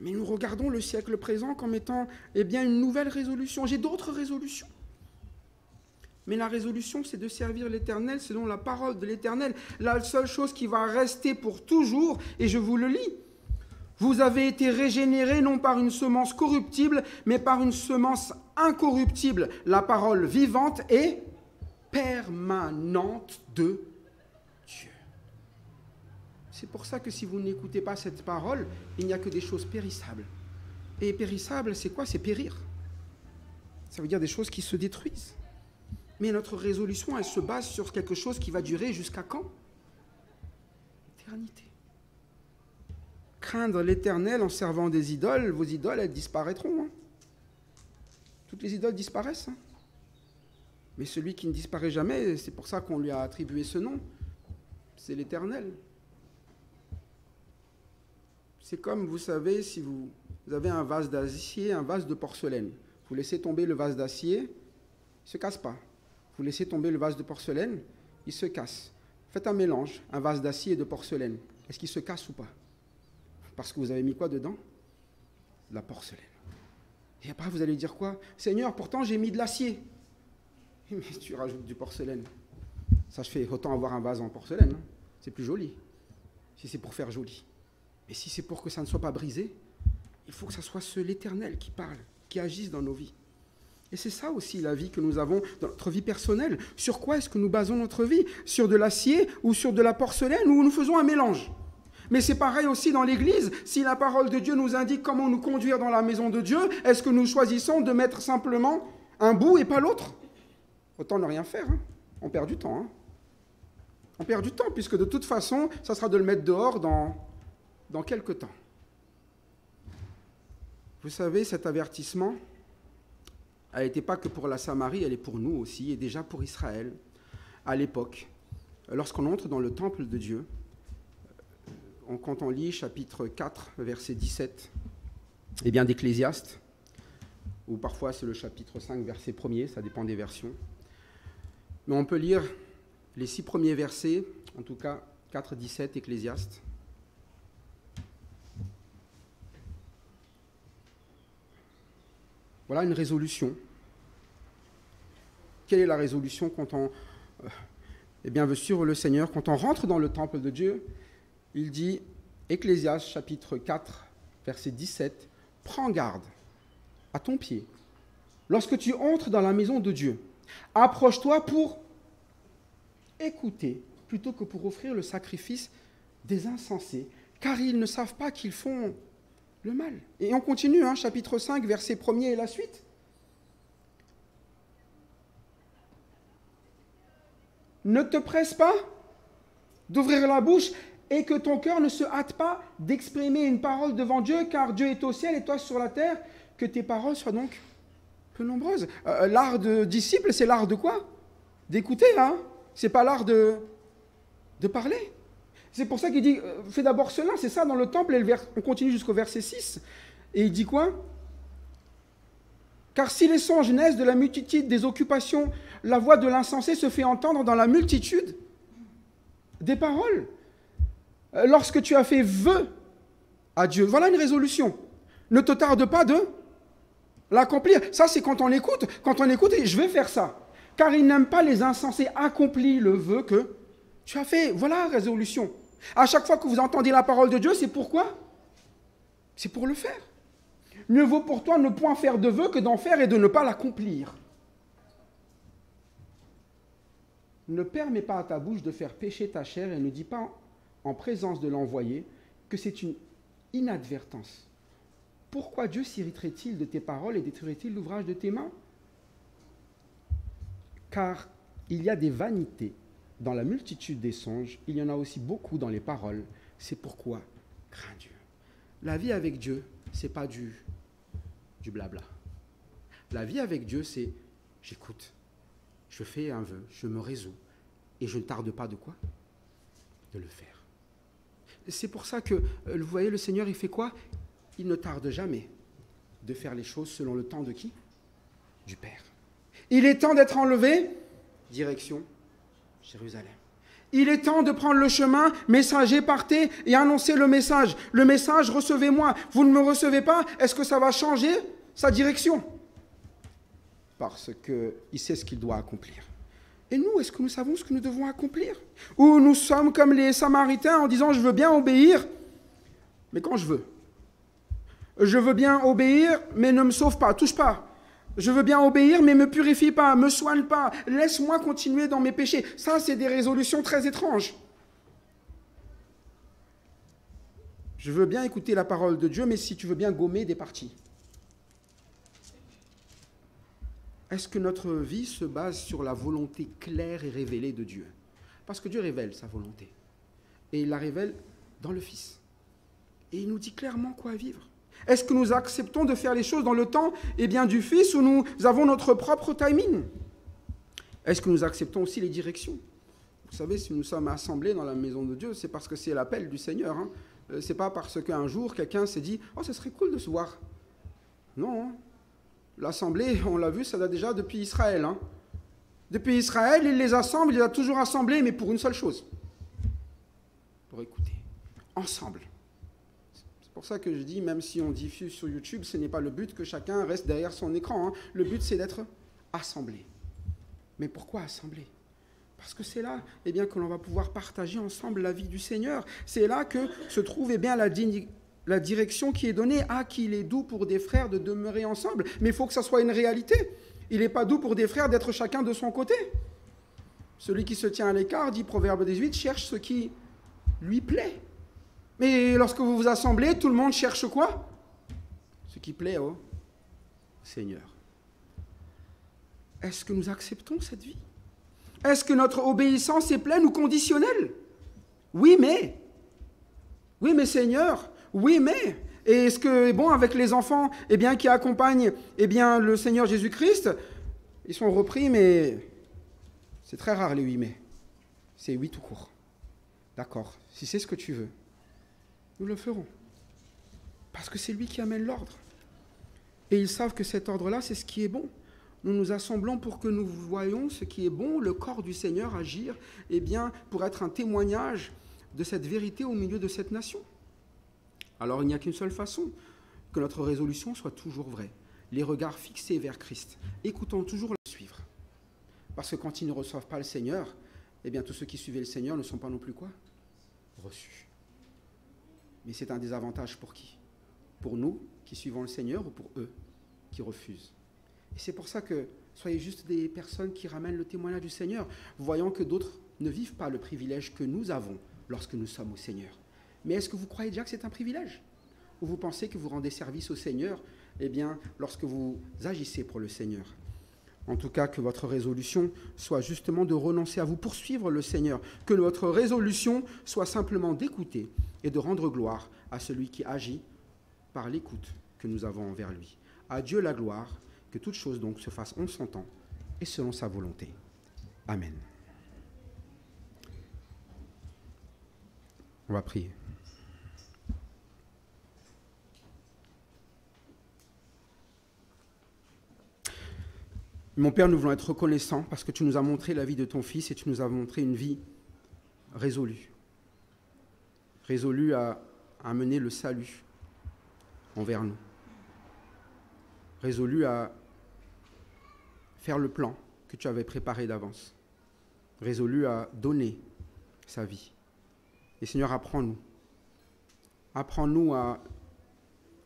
Mais nous regardons le siècle présent comme étant une nouvelle résolution. J'ai d'autres résolutions. Mais la résolution, c'est de servir l'Éternel selon la parole de l'Éternel. La seule chose qui va rester pour toujours, et je vous le lis, vous avez été régénérés non par une semence corruptible, mais par une semence incorruptible, la parole vivante et permanente de Dieu. C'est pour ça que si vous n'écoutez pas cette parole, il n'y a que des choses périssables. Et périssable, c'est quoi? C'est périr. Ça veut dire des choses qui se détruisent. Mais notre résolution, elle se base sur quelque chose qui va durer jusqu'à quand? L'éternité. Craindre l'Éternel en servant des idoles, vos idoles, elles disparaîtront. Hein. Toutes les idoles disparaissent. Hein. Mais celui qui ne disparaît jamais, c'est pour ça qu'on lui a attribué ce nom, c'est l'Éternel. C'est comme, vous savez, si vous avez un vase d'acier, un vase de porcelaine. Vous laissez tomber le vase d'acier, il ne se casse pas. Vous laissez tomber le vase de porcelaine, il se casse. Faites un mélange, un vase d'acier et de porcelaine. Est-ce qu'il se casse ou pas? Parce que vous avez mis quoi dedans? De la porcelaine. Et après, vous allez dire quoi? Seigneur, pourtant j'ai mis de l'acier. Mais tu rajoutes du porcelaine. Ça, je fais autant avoir un vase en porcelaine. Hein. C'est plus joli, si c'est pour faire joli. Mais si c'est pour que ça ne soit pas brisé, il faut que ça soit l'Éternel qui parle, qui agisse dans nos vies. Et c'est ça aussi la vie que nous avons dans notre vie personnelle. Sur quoi est-ce que nous basons notre vie? Sur de l'acier ou sur de la porcelaine, ou nous faisons un mélange? Mais c'est pareil aussi dans l'Église. Si la parole de Dieu nous indique comment nous conduire dans la maison de Dieu, est-ce que nous choisissons de mettre simplement un bout et pas l'autre? Autant ne rien faire. Hein. On perd du temps. Hein. On perd du temps, puisque de toute façon, ça sera de le mettre dehors dans quelques temps. Vous savez, cet avertissement n'était pas que pour la Samarie, elle est pour nous aussi, et déjà pour Israël, à l'époque. Lorsqu'on entre dans le temple de Dieu, quand on lit chapitre 4, verset 17, eh bien d'Ecclésiaste, ou parfois c'est le chapitre 5, verset 1er, ça dépend des versions. Mais on peut lire les 6 premiers versets, en tout cas 4, 17, Ecclésiaste. Voilà une résolution. Quelle est la résolution quand on veut suivre le Seigneur? Quand on rentre dans le temple de Dieu, il dit, Ecclésiaste chapitre 4, verset 17, « Prends garde à ton pied. Lorsque tu entres dans la maison de Dieu, approche-toi pour écouter plutôt que pour offrir le sacrifice des insensés, car ils ne savent pas qu'ils font le mal. » Et on continue, hein, chapitre 5, verset 1er et la suite. « Ne te presse pas d'ouvrir la bouche et que ton cœur ne se hâte pas d'exprimer une parole devant Dieu, car Dieu est au ciel et toi sur la terre, que tes paroles soient donc peu nombreuses. » L'art de disciple, c'est l'art de quoi? D'écouter, hein? C'est pas l'art de parler. C'est pour ça qu'il dit, fais d'abord cela, c'est ça dans le temple, et on continue jusqu'au verset 6, et il dit quoi? Car si les songes naissent de la multitude des occupations, la voix de l'insensé se fait entendre dans la multitude des paroles. Lorsque tu as fait vœu à Dieu, voilà une résolution. Ne te tarde pas de l'accomplir. Ça, c'est quand on écoute, je vais faire ça. Car il n'aime pas les insensés. Accomplis le vœu que tu as fait. Voilà la résolution. À chaque fois que vous entendez la parole de Dieu, c'est pourquoi? C'est pour le faire. Mieux vaut pour toi ne point faire de vœu que d'en faire et de ne pas l'accomplir. Ne permets pas à ta bouche de faire pécher ta chair et ne dis pas en présence de l'envoyé que c'est une inadvertance. Pourquoi Dieu s'irriterait-il de tes paroles et détruirait-il l'ouvrage de tes mains? Car il y a des vanités dans la multitude des songes, il y en a aussi beaucoup dans les paroles. C'est pourquoi crains Dieu. La vie avec Dieu, ce n'est pas du blabla. La vie avec Dieu, c'est j'écoute, je fais un vœu, je me résous, et je ne tarde pas de quoi? De le faire. C'est pour ça que, vous voyez, le Seigneur, il fait quoi? Il ne tarde jamais de faire les choses selon le temps de qui? Du Père. Il est temps d'être enlevé, direction Jérusalem. Il est temps de prendre le chemin, messager, partez et annoncez le message. Le message, recevez-moi. Vous ne me recevez pas, est-ce que ça va changer sa direction? Parce qu'il sait ce qu'il doit accomplir. Et nous, est-ce que nous savons ce que nous devons accomplir? Ou nous sommes comme les Samaritains en disant « je veux bien obéir, mais quand je veux. Je veux bien obéir, mais ne me sauve pas, touche pas. Je veux bien obéir, mais ne me purifie pas, ne me soigne pas. Laisse-moi continuer dans mes péchés. » Ça, c'est des résolutions très étranges. Je veux bien écouter la parole de Dieu, mais si tu veux bien gommer des parties. Est-ce que notre vie se base sur la volonté claire et révélée de Dieu? Parce que Dieu révèle sa volonté. Et il la révèle dans le Fils. Et il nous dit clairement quoi vivre. Est-ce que nous acceptons de faire les choses dans le temps du Fils, ou nous avons notre propre timing? Est-ce que nous acceptons aussi les directions? Vous savez, si nous sommes assemblés dans la maison de Dieu, c'est parce que c'est l'appel du Seigneur. Hein. Ce n'est pas parce qu'un jour, quelqu'un s'est dit « Oh, ce serait cool de se voir. » Non, hein. L'assemblée, on l'a vu, ça date déjà depuis Israël. Hein. Depuis Israël, il les assemble, il les a toujours assemblés, mais pour une seule chose. Pour écouter. Ensemble. C'est pour ça que je dis, même si on diffuse sur YouTube, ce n'est pas le but que chacun reste derrière son écran. Hein. Le but, c'est d'être assemblé. Mais pourquoi assembler? Parce que c'est là que l'on va pouvoir partager ensemble la vie du Seigneur. C'est là que se trouve la direction qui est donnée. Ah, qu'il est doux pour des frères de demeurer ensemble. Mais il faut que ça soit une réalité. Il n'est pas doux pour des frères d'être chacun de son côté. Celui qui se tient à l'écart, dit Proverbe 18, cherche ce qui lui plaît. Mais lorsque vous vous assemblez, tout le monde cherche quoi? Ce qui plaît au Seigneur. Est-ce que nous acceptons cette vie? Est-ce que notre obéissance est pleine ou conditionnelle? Oui, mais Seigneur, oui, mais. Et est-ce que, bon, avec les enfants qui accompagnent le Seigneur Jésus-Christ, ils sont repris, mais c'est très rare les oui, mais. C'est oui tout court. D'accord, si c'est ce que tu veux, nous le ferons. Parce que c'est lui qui amène l'ordre. Et ils savent que cet ordre-là, c'est ce qui est bon. Nous nous assemblons pour que nous voyions ce qui est bon, le corps du Seigneur agir, pour être un témoignage de cette vérité au milieu de cette nation. Alors il n'y a qu'une seule façon, que notre résolution soit toujours vraie. Les regards fixés vers Christ. Écoutons toujours le suivre. Parce que quand ils ne reçoivent pas le Seigneur, tous ceux qui suivaient le Seigneur ne sont pas non plus quoi? Reçus. Mais c'est un désavantage pour qui? Pour nous qui suivons le Seigneur ou pour eux qui refusent? Et c'est pour ça que soyez juste des personnes qui ramènent le témoignage du Seigneur, voyant que d'autres ne vivent pas le privilège que nous avons lorsque nous sommes au Seigneur. Mais est-ce que vous croyez déjà que c'est un privilège? Ou vous pensez que vous rendez service au Seigneur lorsque vous agissez pour le Seigneur? En tout cas, que votre résolution soit justement de renoncer à vous poursuivre le Seigneur, que votre résolution soit simplement d'écouter et de rendre gloire à celui qui agit par l'écoute que nous avons envers lui. À Dieu la gloire, que toute chose donc se fasse en son temps et selon sa volonté. Amen. On va prier. Mon Père, nous voulons être reconnaissants parce que tu nous as montré la vie de ton Fils et tu nous as montré une vie résolue. Résolue à mener le salut envers nous. Résolue à faire le plan que tu avais préparé d'avance. Résolue à donner sa vie. Et Seigneur, apprends-nous. Apprends-nous à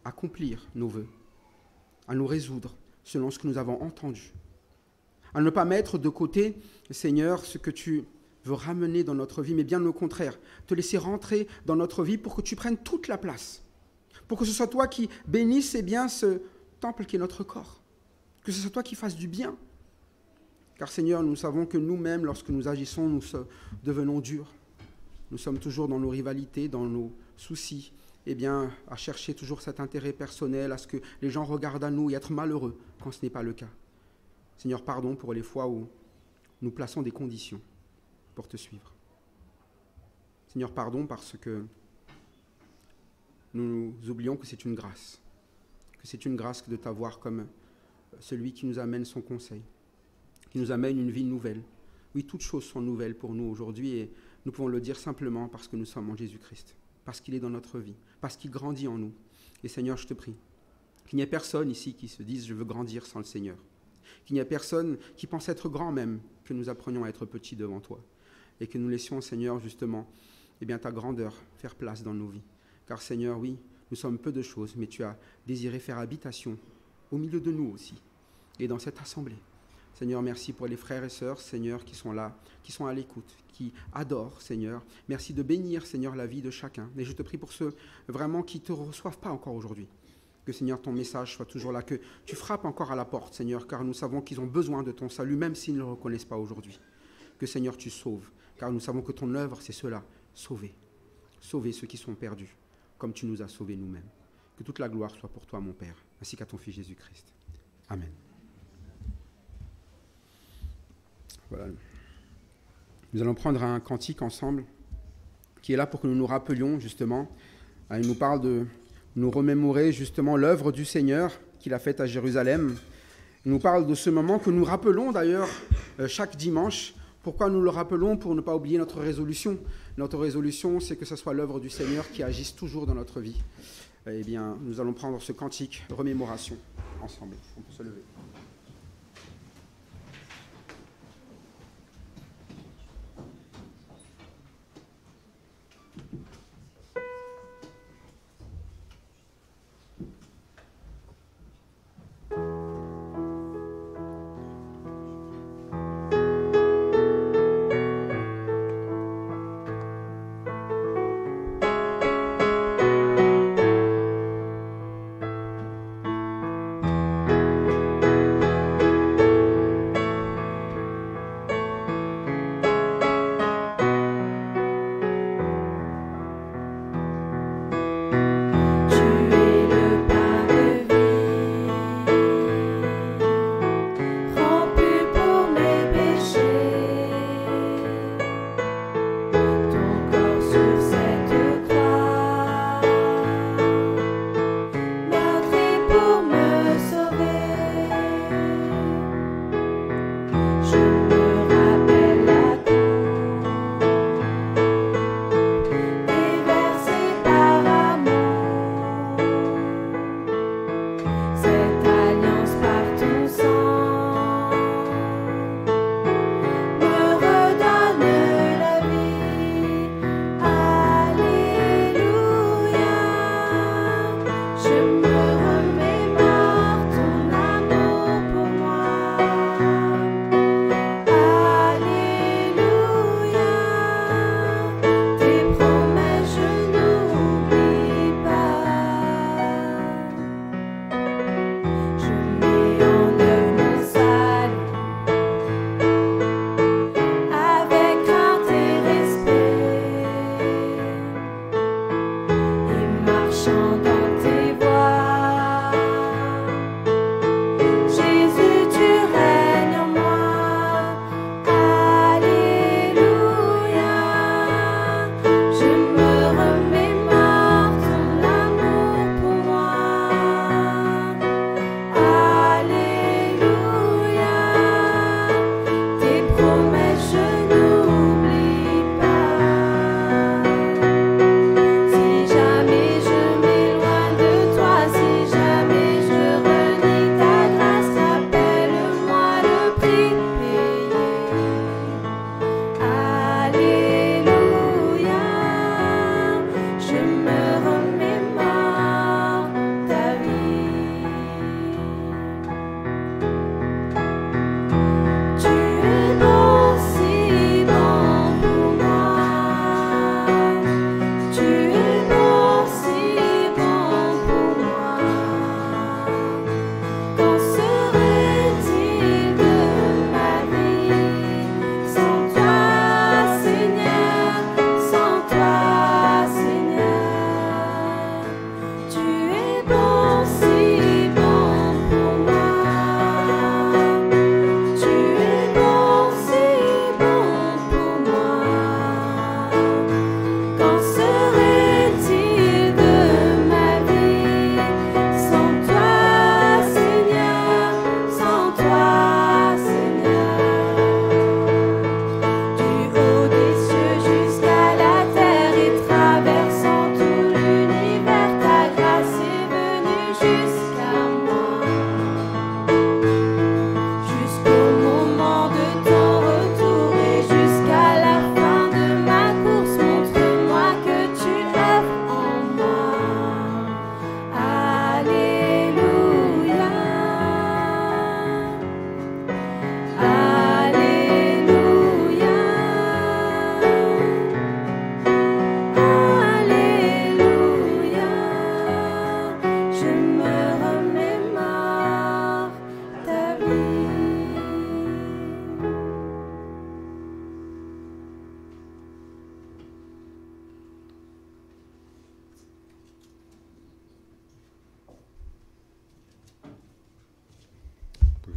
accomplir nos vœux, à nous résoudre selon ce que nous avons entendu. À ne pas mettre de côté, Seigneur, ce que tu veux ramener dans notre vie, mais bien au contraire, te laisser rentrer dans notre vie pour que tu prennes toute la place. Pour que ce soit toi qui bénisses ce temple qui est notre corps. Que ce soit toi qui fasses du bien. Car Seigneur, nous savons que nous-mêmes, lorsque nous agissons, nous devenons durs. Nous sommes toujours dans nos rivalités, dans nos soucis, à chercher toujours cet intérêt personnel, à ce que les gens regardent à nous et être malheureux quand ce n'est pas le cas. Seigneur, pardon pour les fois où nous plaçons des conditions pour te suivre. Seigneur, pardon parce que nous oublions que c'est une grâce. Que c'est une grâce de t'avoir comme celui qui nous amène son conseil, qui nous amène une vie nouvelle. Oui, toutes choses sont nouvelles pour nous aujourd'hui et nous pouvons le dire simplement parce que nous sommes en Jésus-Christ, parce qu'il est dans notre vie, parce qu'il grandit en nous. Et Seigneur, je te prie, qu'il n'y ait personne ici qui se dise « je veux grandir sans le Seigneur ». Qu'il n'y ait personne qui pense être grand même, que nous apprenions à être petits devant toi. Et que nous laissions, Seigneur, justement, ta grandeur faire place dans nos vies. Car Seigneur, oui, nous sommes peu de choses, mais tu as désiré faire habitation au milieu de nous aussi, et dans cette assemblée. Seigneur, merci pour les frères et sœurs, Seigneur, qui sont là, qui sont à l'écoute, qui adorent, Seigneur. Merci de bénir, Seigneur, la vie de chacun. Et je te prie pour ceux vraiment qui ne te reçoivent pas encore aujourd'hui. Que, Seigneur, ton message soit toujours là, que tu frappes encore à la porte, Seigneur, car nous savons qu'ils ont besoin de ton salut, même s'ils ne le reconnaissent pas aujourd'hui. Que, Seigneur, tu sauves, car nous savons que ton œuvre, c'est cela, sauver. Sauver ceux qui sont perdus, comme tu nous as sauvés nous-mêmes. Que toute la gloire soit pour toi, mon Père, ainsi qu'à ton Fils Jésus-Christ. Amen. Voilà. Nous allons prendre un cantique ensemble, qui est là pour que nous nous rappelions, justement. Il nous parle de nous remémorer justement l'œuvre du Seigneur qu'il a faite à Jérusalem. Il nous parle de ce moment que nous rappelons d'ailleurs chaque dimanche. Pourquoi nous le rappelons? Pour ne pas oublier notre résolution. Notre résolution, c'est que ce soit l'œuvre du Seigneur qui agisse toujours dans notre vie. Nous allons prendre ce cantique, remémoration, ensemble. On peut se lever.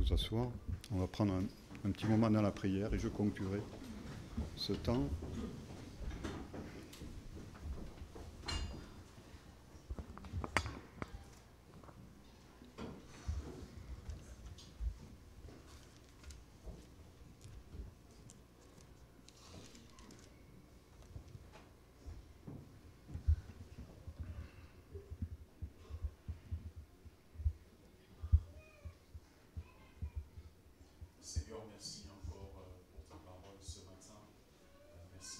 vous asseoir. On va prendre un petit moment dans la prière et je conclurai ce temps. Seigneur, merci encore pour ta parole ce matin. Merci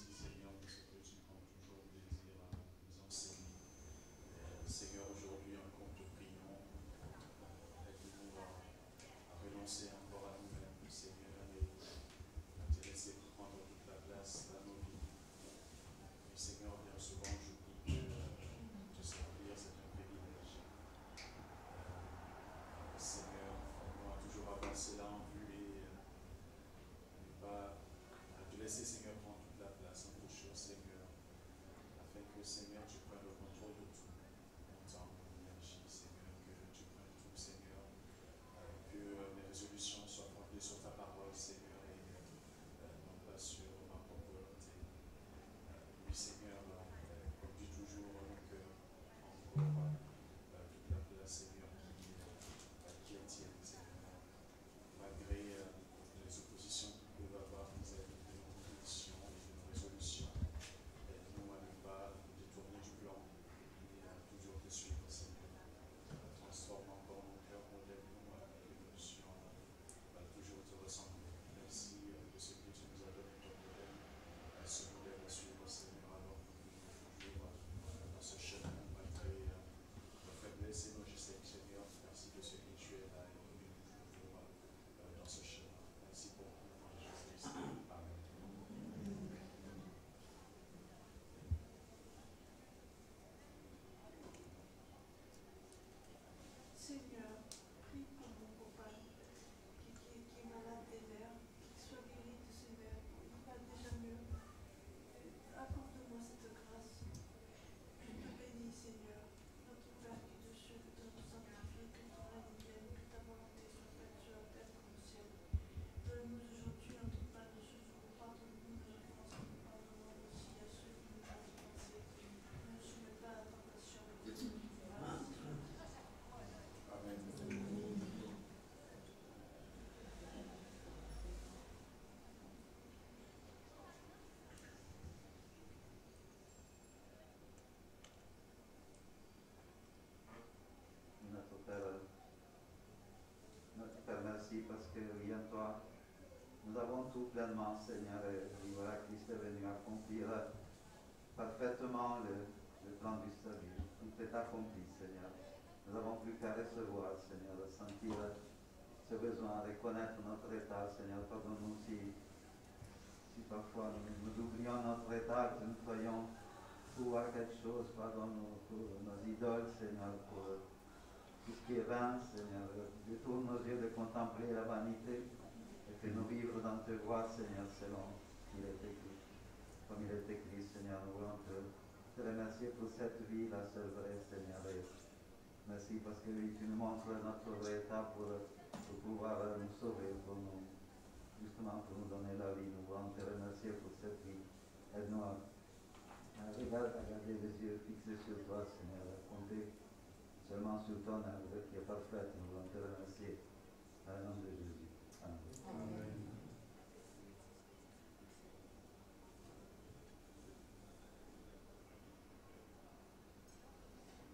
merci parce que, oui, en toi, nous avons tout pleinement, Seigneur, et voilà, Christ est venu accomplir parfaitement le plan du salut. Tout est accompli, Seigneur. Nous n'avons plus qu'à recevoir, Seigneur, de sentir ce besoin, reconnaître notre état, Seigneur. Pardonne-nous si parfois nous oublions notre état, que nous croyons pouvoir quelque chose, pardonne-nous pour nos idoles, Seigneur, pour tout ce qui est vain, Seigneur. Détourne nos yeux de contempler la vanité et fais-nous vivre dans tes voies, Seigneur, selon il est écrit. Comme il est écrit, Seigneur, nous voulons te remercier pour cette vie, la seule vraie, Seigneur. Et merci parce que oui, tu nous montres notre vrai état pour pouvoir nous sauver, justement pour nous donner la vie. Nous voulons te remercier pour cette vie. Aide-nous à garder les yeux fixés sur toi, Seigneur, à compter seulement sur ton œuvre qui est parfaite. Nous voulons te remercier. Dans le nom de Jésus. Amen. Amen.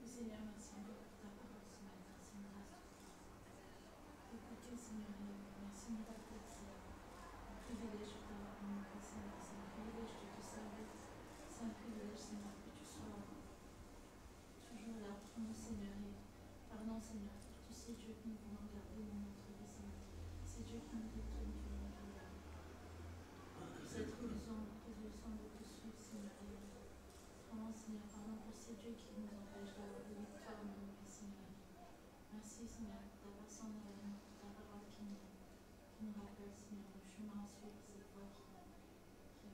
Seigneur, merci encore pour ta parole ce matin. Merci de écouter, Seigneur, merci de ta c'est un privilège de t'avoir rencontré, Seigneur. C'est un privilège de te servir. C'est un privilège, Seigneur, que tu sois toujours là pour nous, Seigneur. Et pardon, Seigneur, pour tous ces dieux que nous voulons garder dans notre vie, Seigneur. Ces dieux qui nous détruisent, cette résolution de te suivre, Seigneur. Vraiment, Seigneur, pardon pour ces dieux qui nous empêchent d'avoir de victoire dans nos vies, Seigneur. Merci, Seigneur, pour ta personne avec nous, pour ta parole qui nous rappelle, Seigneur, le chemin à suivre, cette voie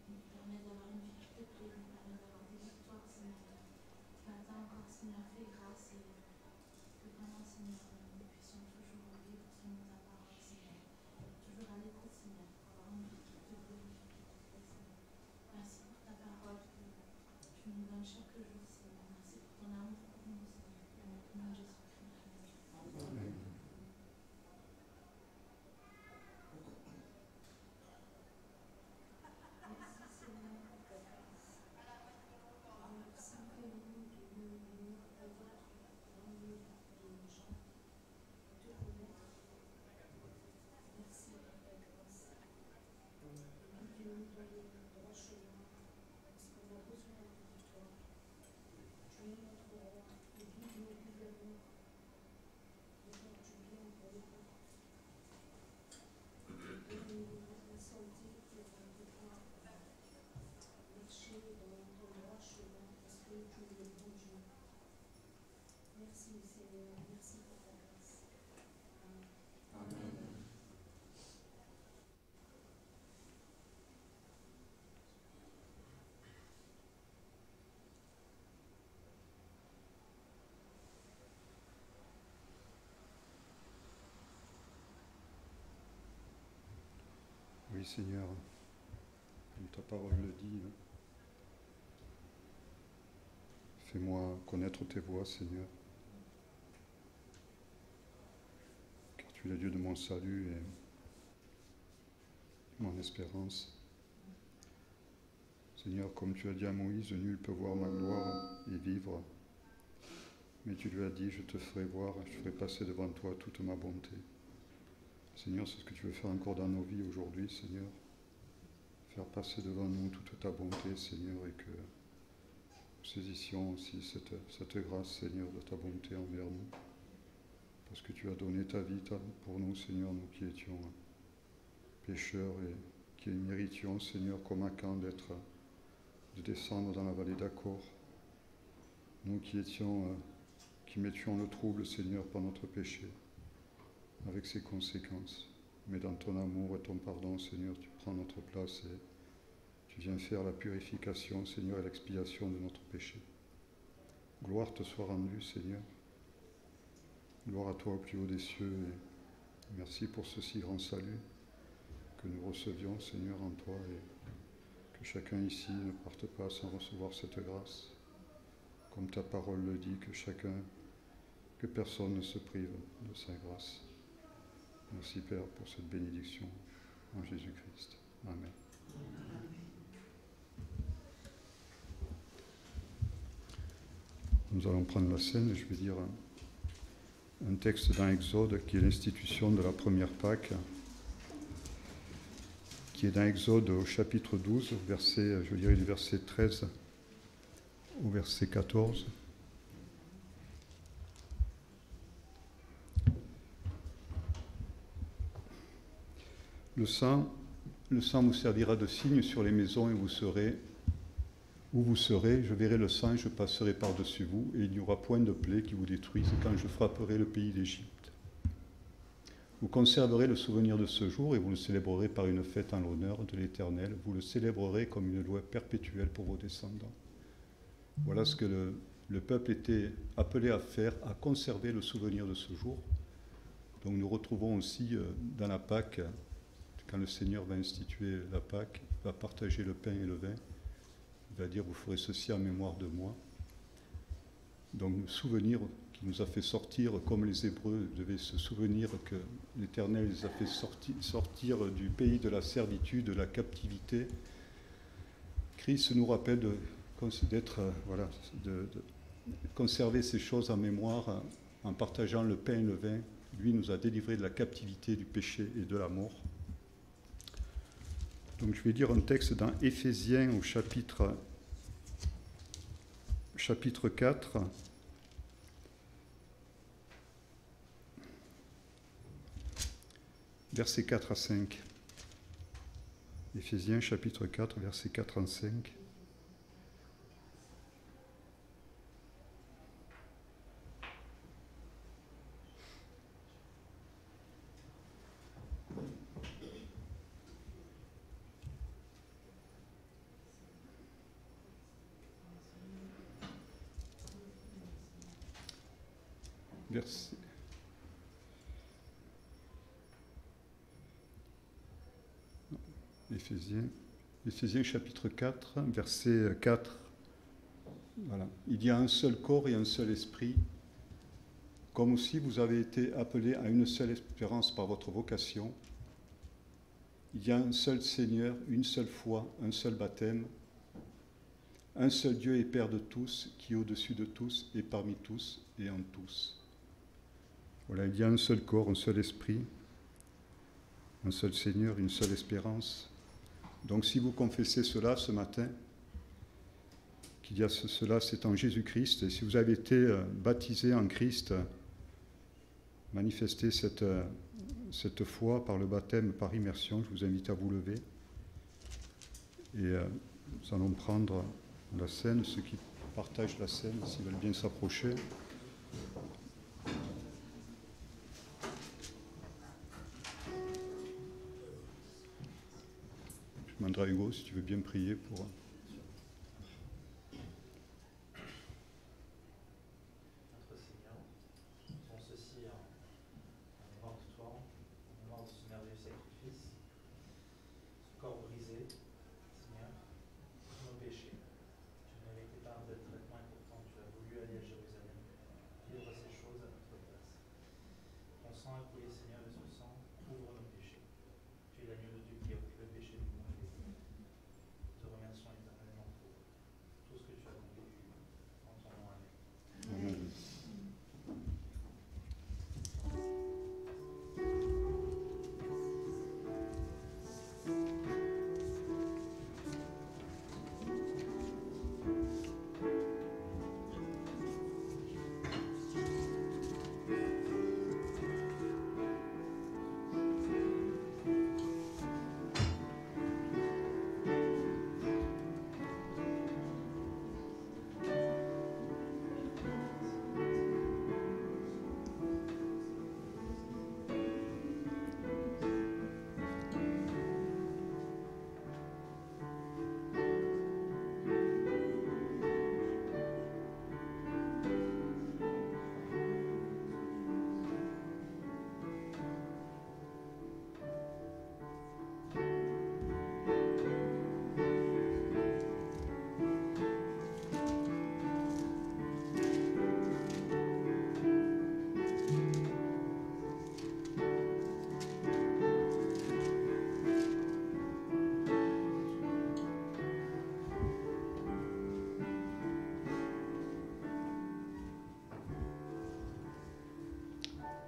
qui nous permet d'avoir une vie qui te plaît, nous permet d'avoir des victoires, Seigneur. Ce matin encore, Seigneur, fais grâce et que vraiment, Seigneur, nous puissions toujours vivre selon ta parole, Seigneur. Toujours à l'écoute, Seigneur, pour avoir une vie qui te glorifie, qui te plaît, Seigneur. Merci pour ta parole que tu nous donnes chaque jour, Seigneur. Merci pour ton amour pour nous, Seigneur. Dans le nom de Jésus-Christ. Amen. Oui, Seigneur, comme ta parole le dit, fais-moi connaître tes voies, Seigneur, car tu es le Dieu de mon salut et mon espérance. Seigneur, comme tu as dit à Moïse, nul ne peut voir ma gloire et vivre. Mais tu lui as dit, je te ferai voir, je ferai passer devant toi toute ma bonté. Seigneur, c'est ce que tu veux faire encore dans nos vies aujourd'hui, Seigneur. Faire passer devant nous toute ta bonté, Seigneur, et que nous saisissions aussi cette grâce, Seigneur, de ta bonté envers nous. Parce que tu as donné ta vie pour nous, Seigneur, nous qui étions pécheurs et qui méritions, Seigneur, comme Achan, de descendre dans la vallée d'Achor. Nous qui mettions le trouble, Seigneur, par notre péché, avec ses conséquences. Mais dans ton amour et ton pardon, Seigneur, tu prends notre place et tu viens faire la purification, Seigneur, et l'expiation de notre péché. Gloire te soit rendue, Seigneur. Gloire à toi au plus haut des cieux et merci pour ce si grand salut que nous recevions, Seigneur, en toi et que chacun ici ne parte pas sans recevoir cette grâce. Comme ta parole le dit, que personne ne se prive de sa grâce. Merci Père pour cette bénédiction en Jésus-Christ. Amen. Nous allons prendre la scène et je vais dire un texte dans Exode qui est l'institution de la première Pâque, qui est dans Exode au chapitre 12, verset, je dirais du verset 13 au verset 14. Le sang vous servira de signe sur les maisons et où vous serez, je verrai le sang et je passerai par-dessus vous, et il n'y aura point de plaie qui vous détruise quand je frapperai le pays d'Égypte. Vous conserverez le souvenir de ce jour et vous le célébrerez par une fête en l'honneur de l'Éternel. Vous le célébrerez comme une loi perpétuelle pour vos descendants. Voilà ce que le peuple était appelé à faire, à conserver le souvenir de ce jour. Donc nous retrouvons aussi dans la Pâque, quand le Seigneur va instituer la Pâque, va partager le pain et le vin, il va dire « vous ferez ceci en mémoire de moi ». Donc le souvenir qui nous a fait sortir, comme les Hébreux devaient se souvenir que l'Éternel les a fait sortir du pays de la servitude, de la captivité. Christ nous rappelle de conserver ces choses en mémoire en partageant le pain et le vin. Lui nous a délivrés de la captivité, du péché et de la mort. Donc je vais lire un texte dans Éphésiens au chapitre 4. Versets 4 à 5. Éphésiens chapitre 4, versets 4 à 5. Éphésiens chapitre 4, verset 4. Voilà. Il y a un seul corps et un seul esprit, comme aussi vous avez été appelés à une seule espérance par votre vocation. Il y a un seul Seigneur, une seule foi, un seul baptême, un seul Dieu et Père de tous, qui est au-dessus de tous et parmi tous et en tous. Voilà, il y a un seul corps, un seul esprit, un seul Seigneur, une seule espérance. Donc si vous confessez cela ce matin, qu'il y a cela, c'est en Jésus-Christ, et si vous avez été baptisé en Christ, manifestez cette foi par le baptême, par immersion, je vous invite à vous lever. Et nous allons prendre la scène, ceux qui partagent la scène, s'ils veulent bien s'approcher. Je demanderai à Hugo si tu veux bien prier pour... Notre Seigneur, nous faisons ceci en mémoire de toi, en mémoire de ce merveilleux sacrifice, ce corps brisé, Seigneur, pour nos péchés. Tu ne méritais pas un tel traitement et pourtant tu as voulu aller à Jérusalem, vivre ces choses à notre place. Ton sang a coulé, Seigneur, et ce sang couvre nos péchés. Tu es l'agneau de Dieu qui a pris le péché du monde. Te remercions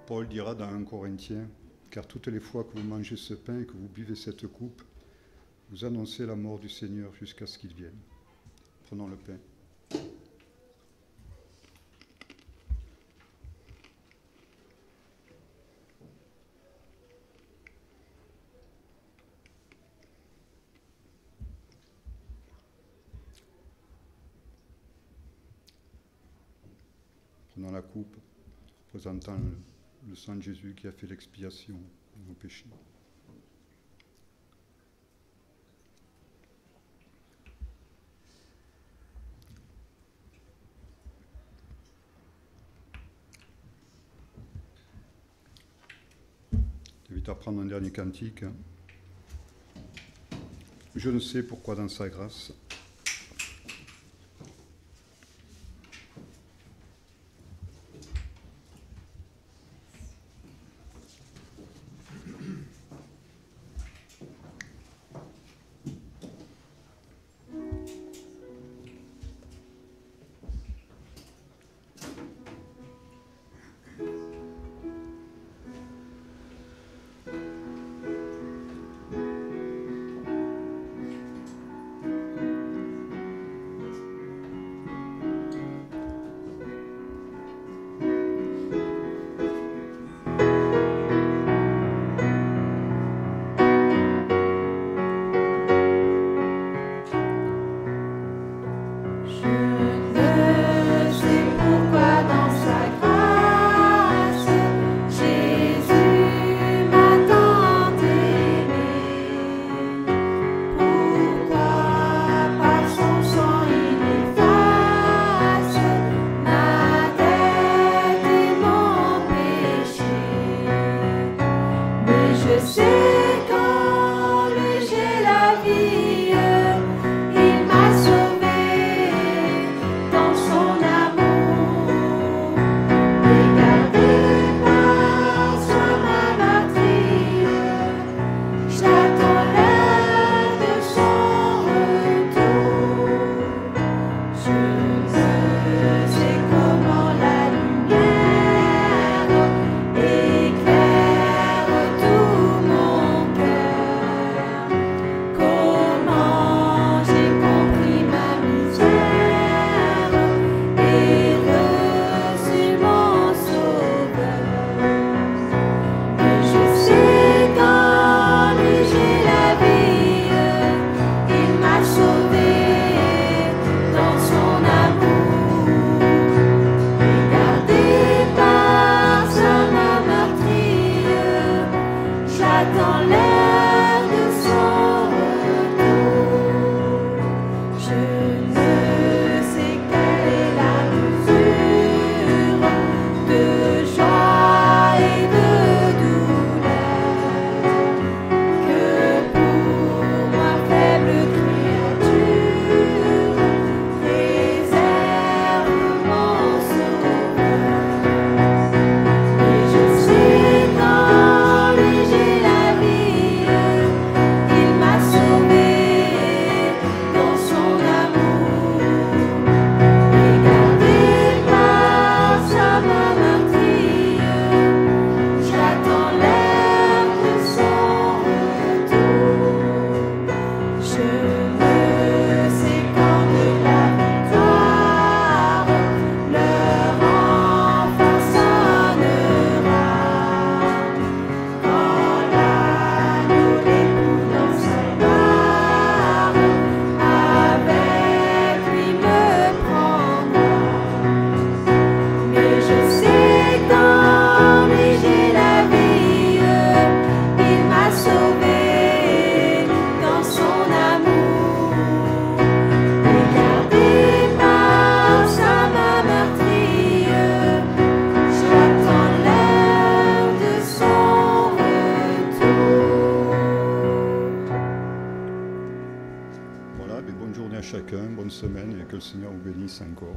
Paul dira dans 1 Corinthiens, car toutes les fois que vous mangez ce pain et que vous buvez cette coupe, vous annoncez la mort du Seigneur jusqu'à ce qu'il vienne. Prenons le pain. Prenons la coupe, représentant le sang de Jésus qui a fait l'expiation de nos péchés. J'invite à prendre un dernier cantique. Je ne sais pourquoi dans sa grâce. Bonne journée à chacun, bonne semaine et que le Seigneur vous bénisse encore.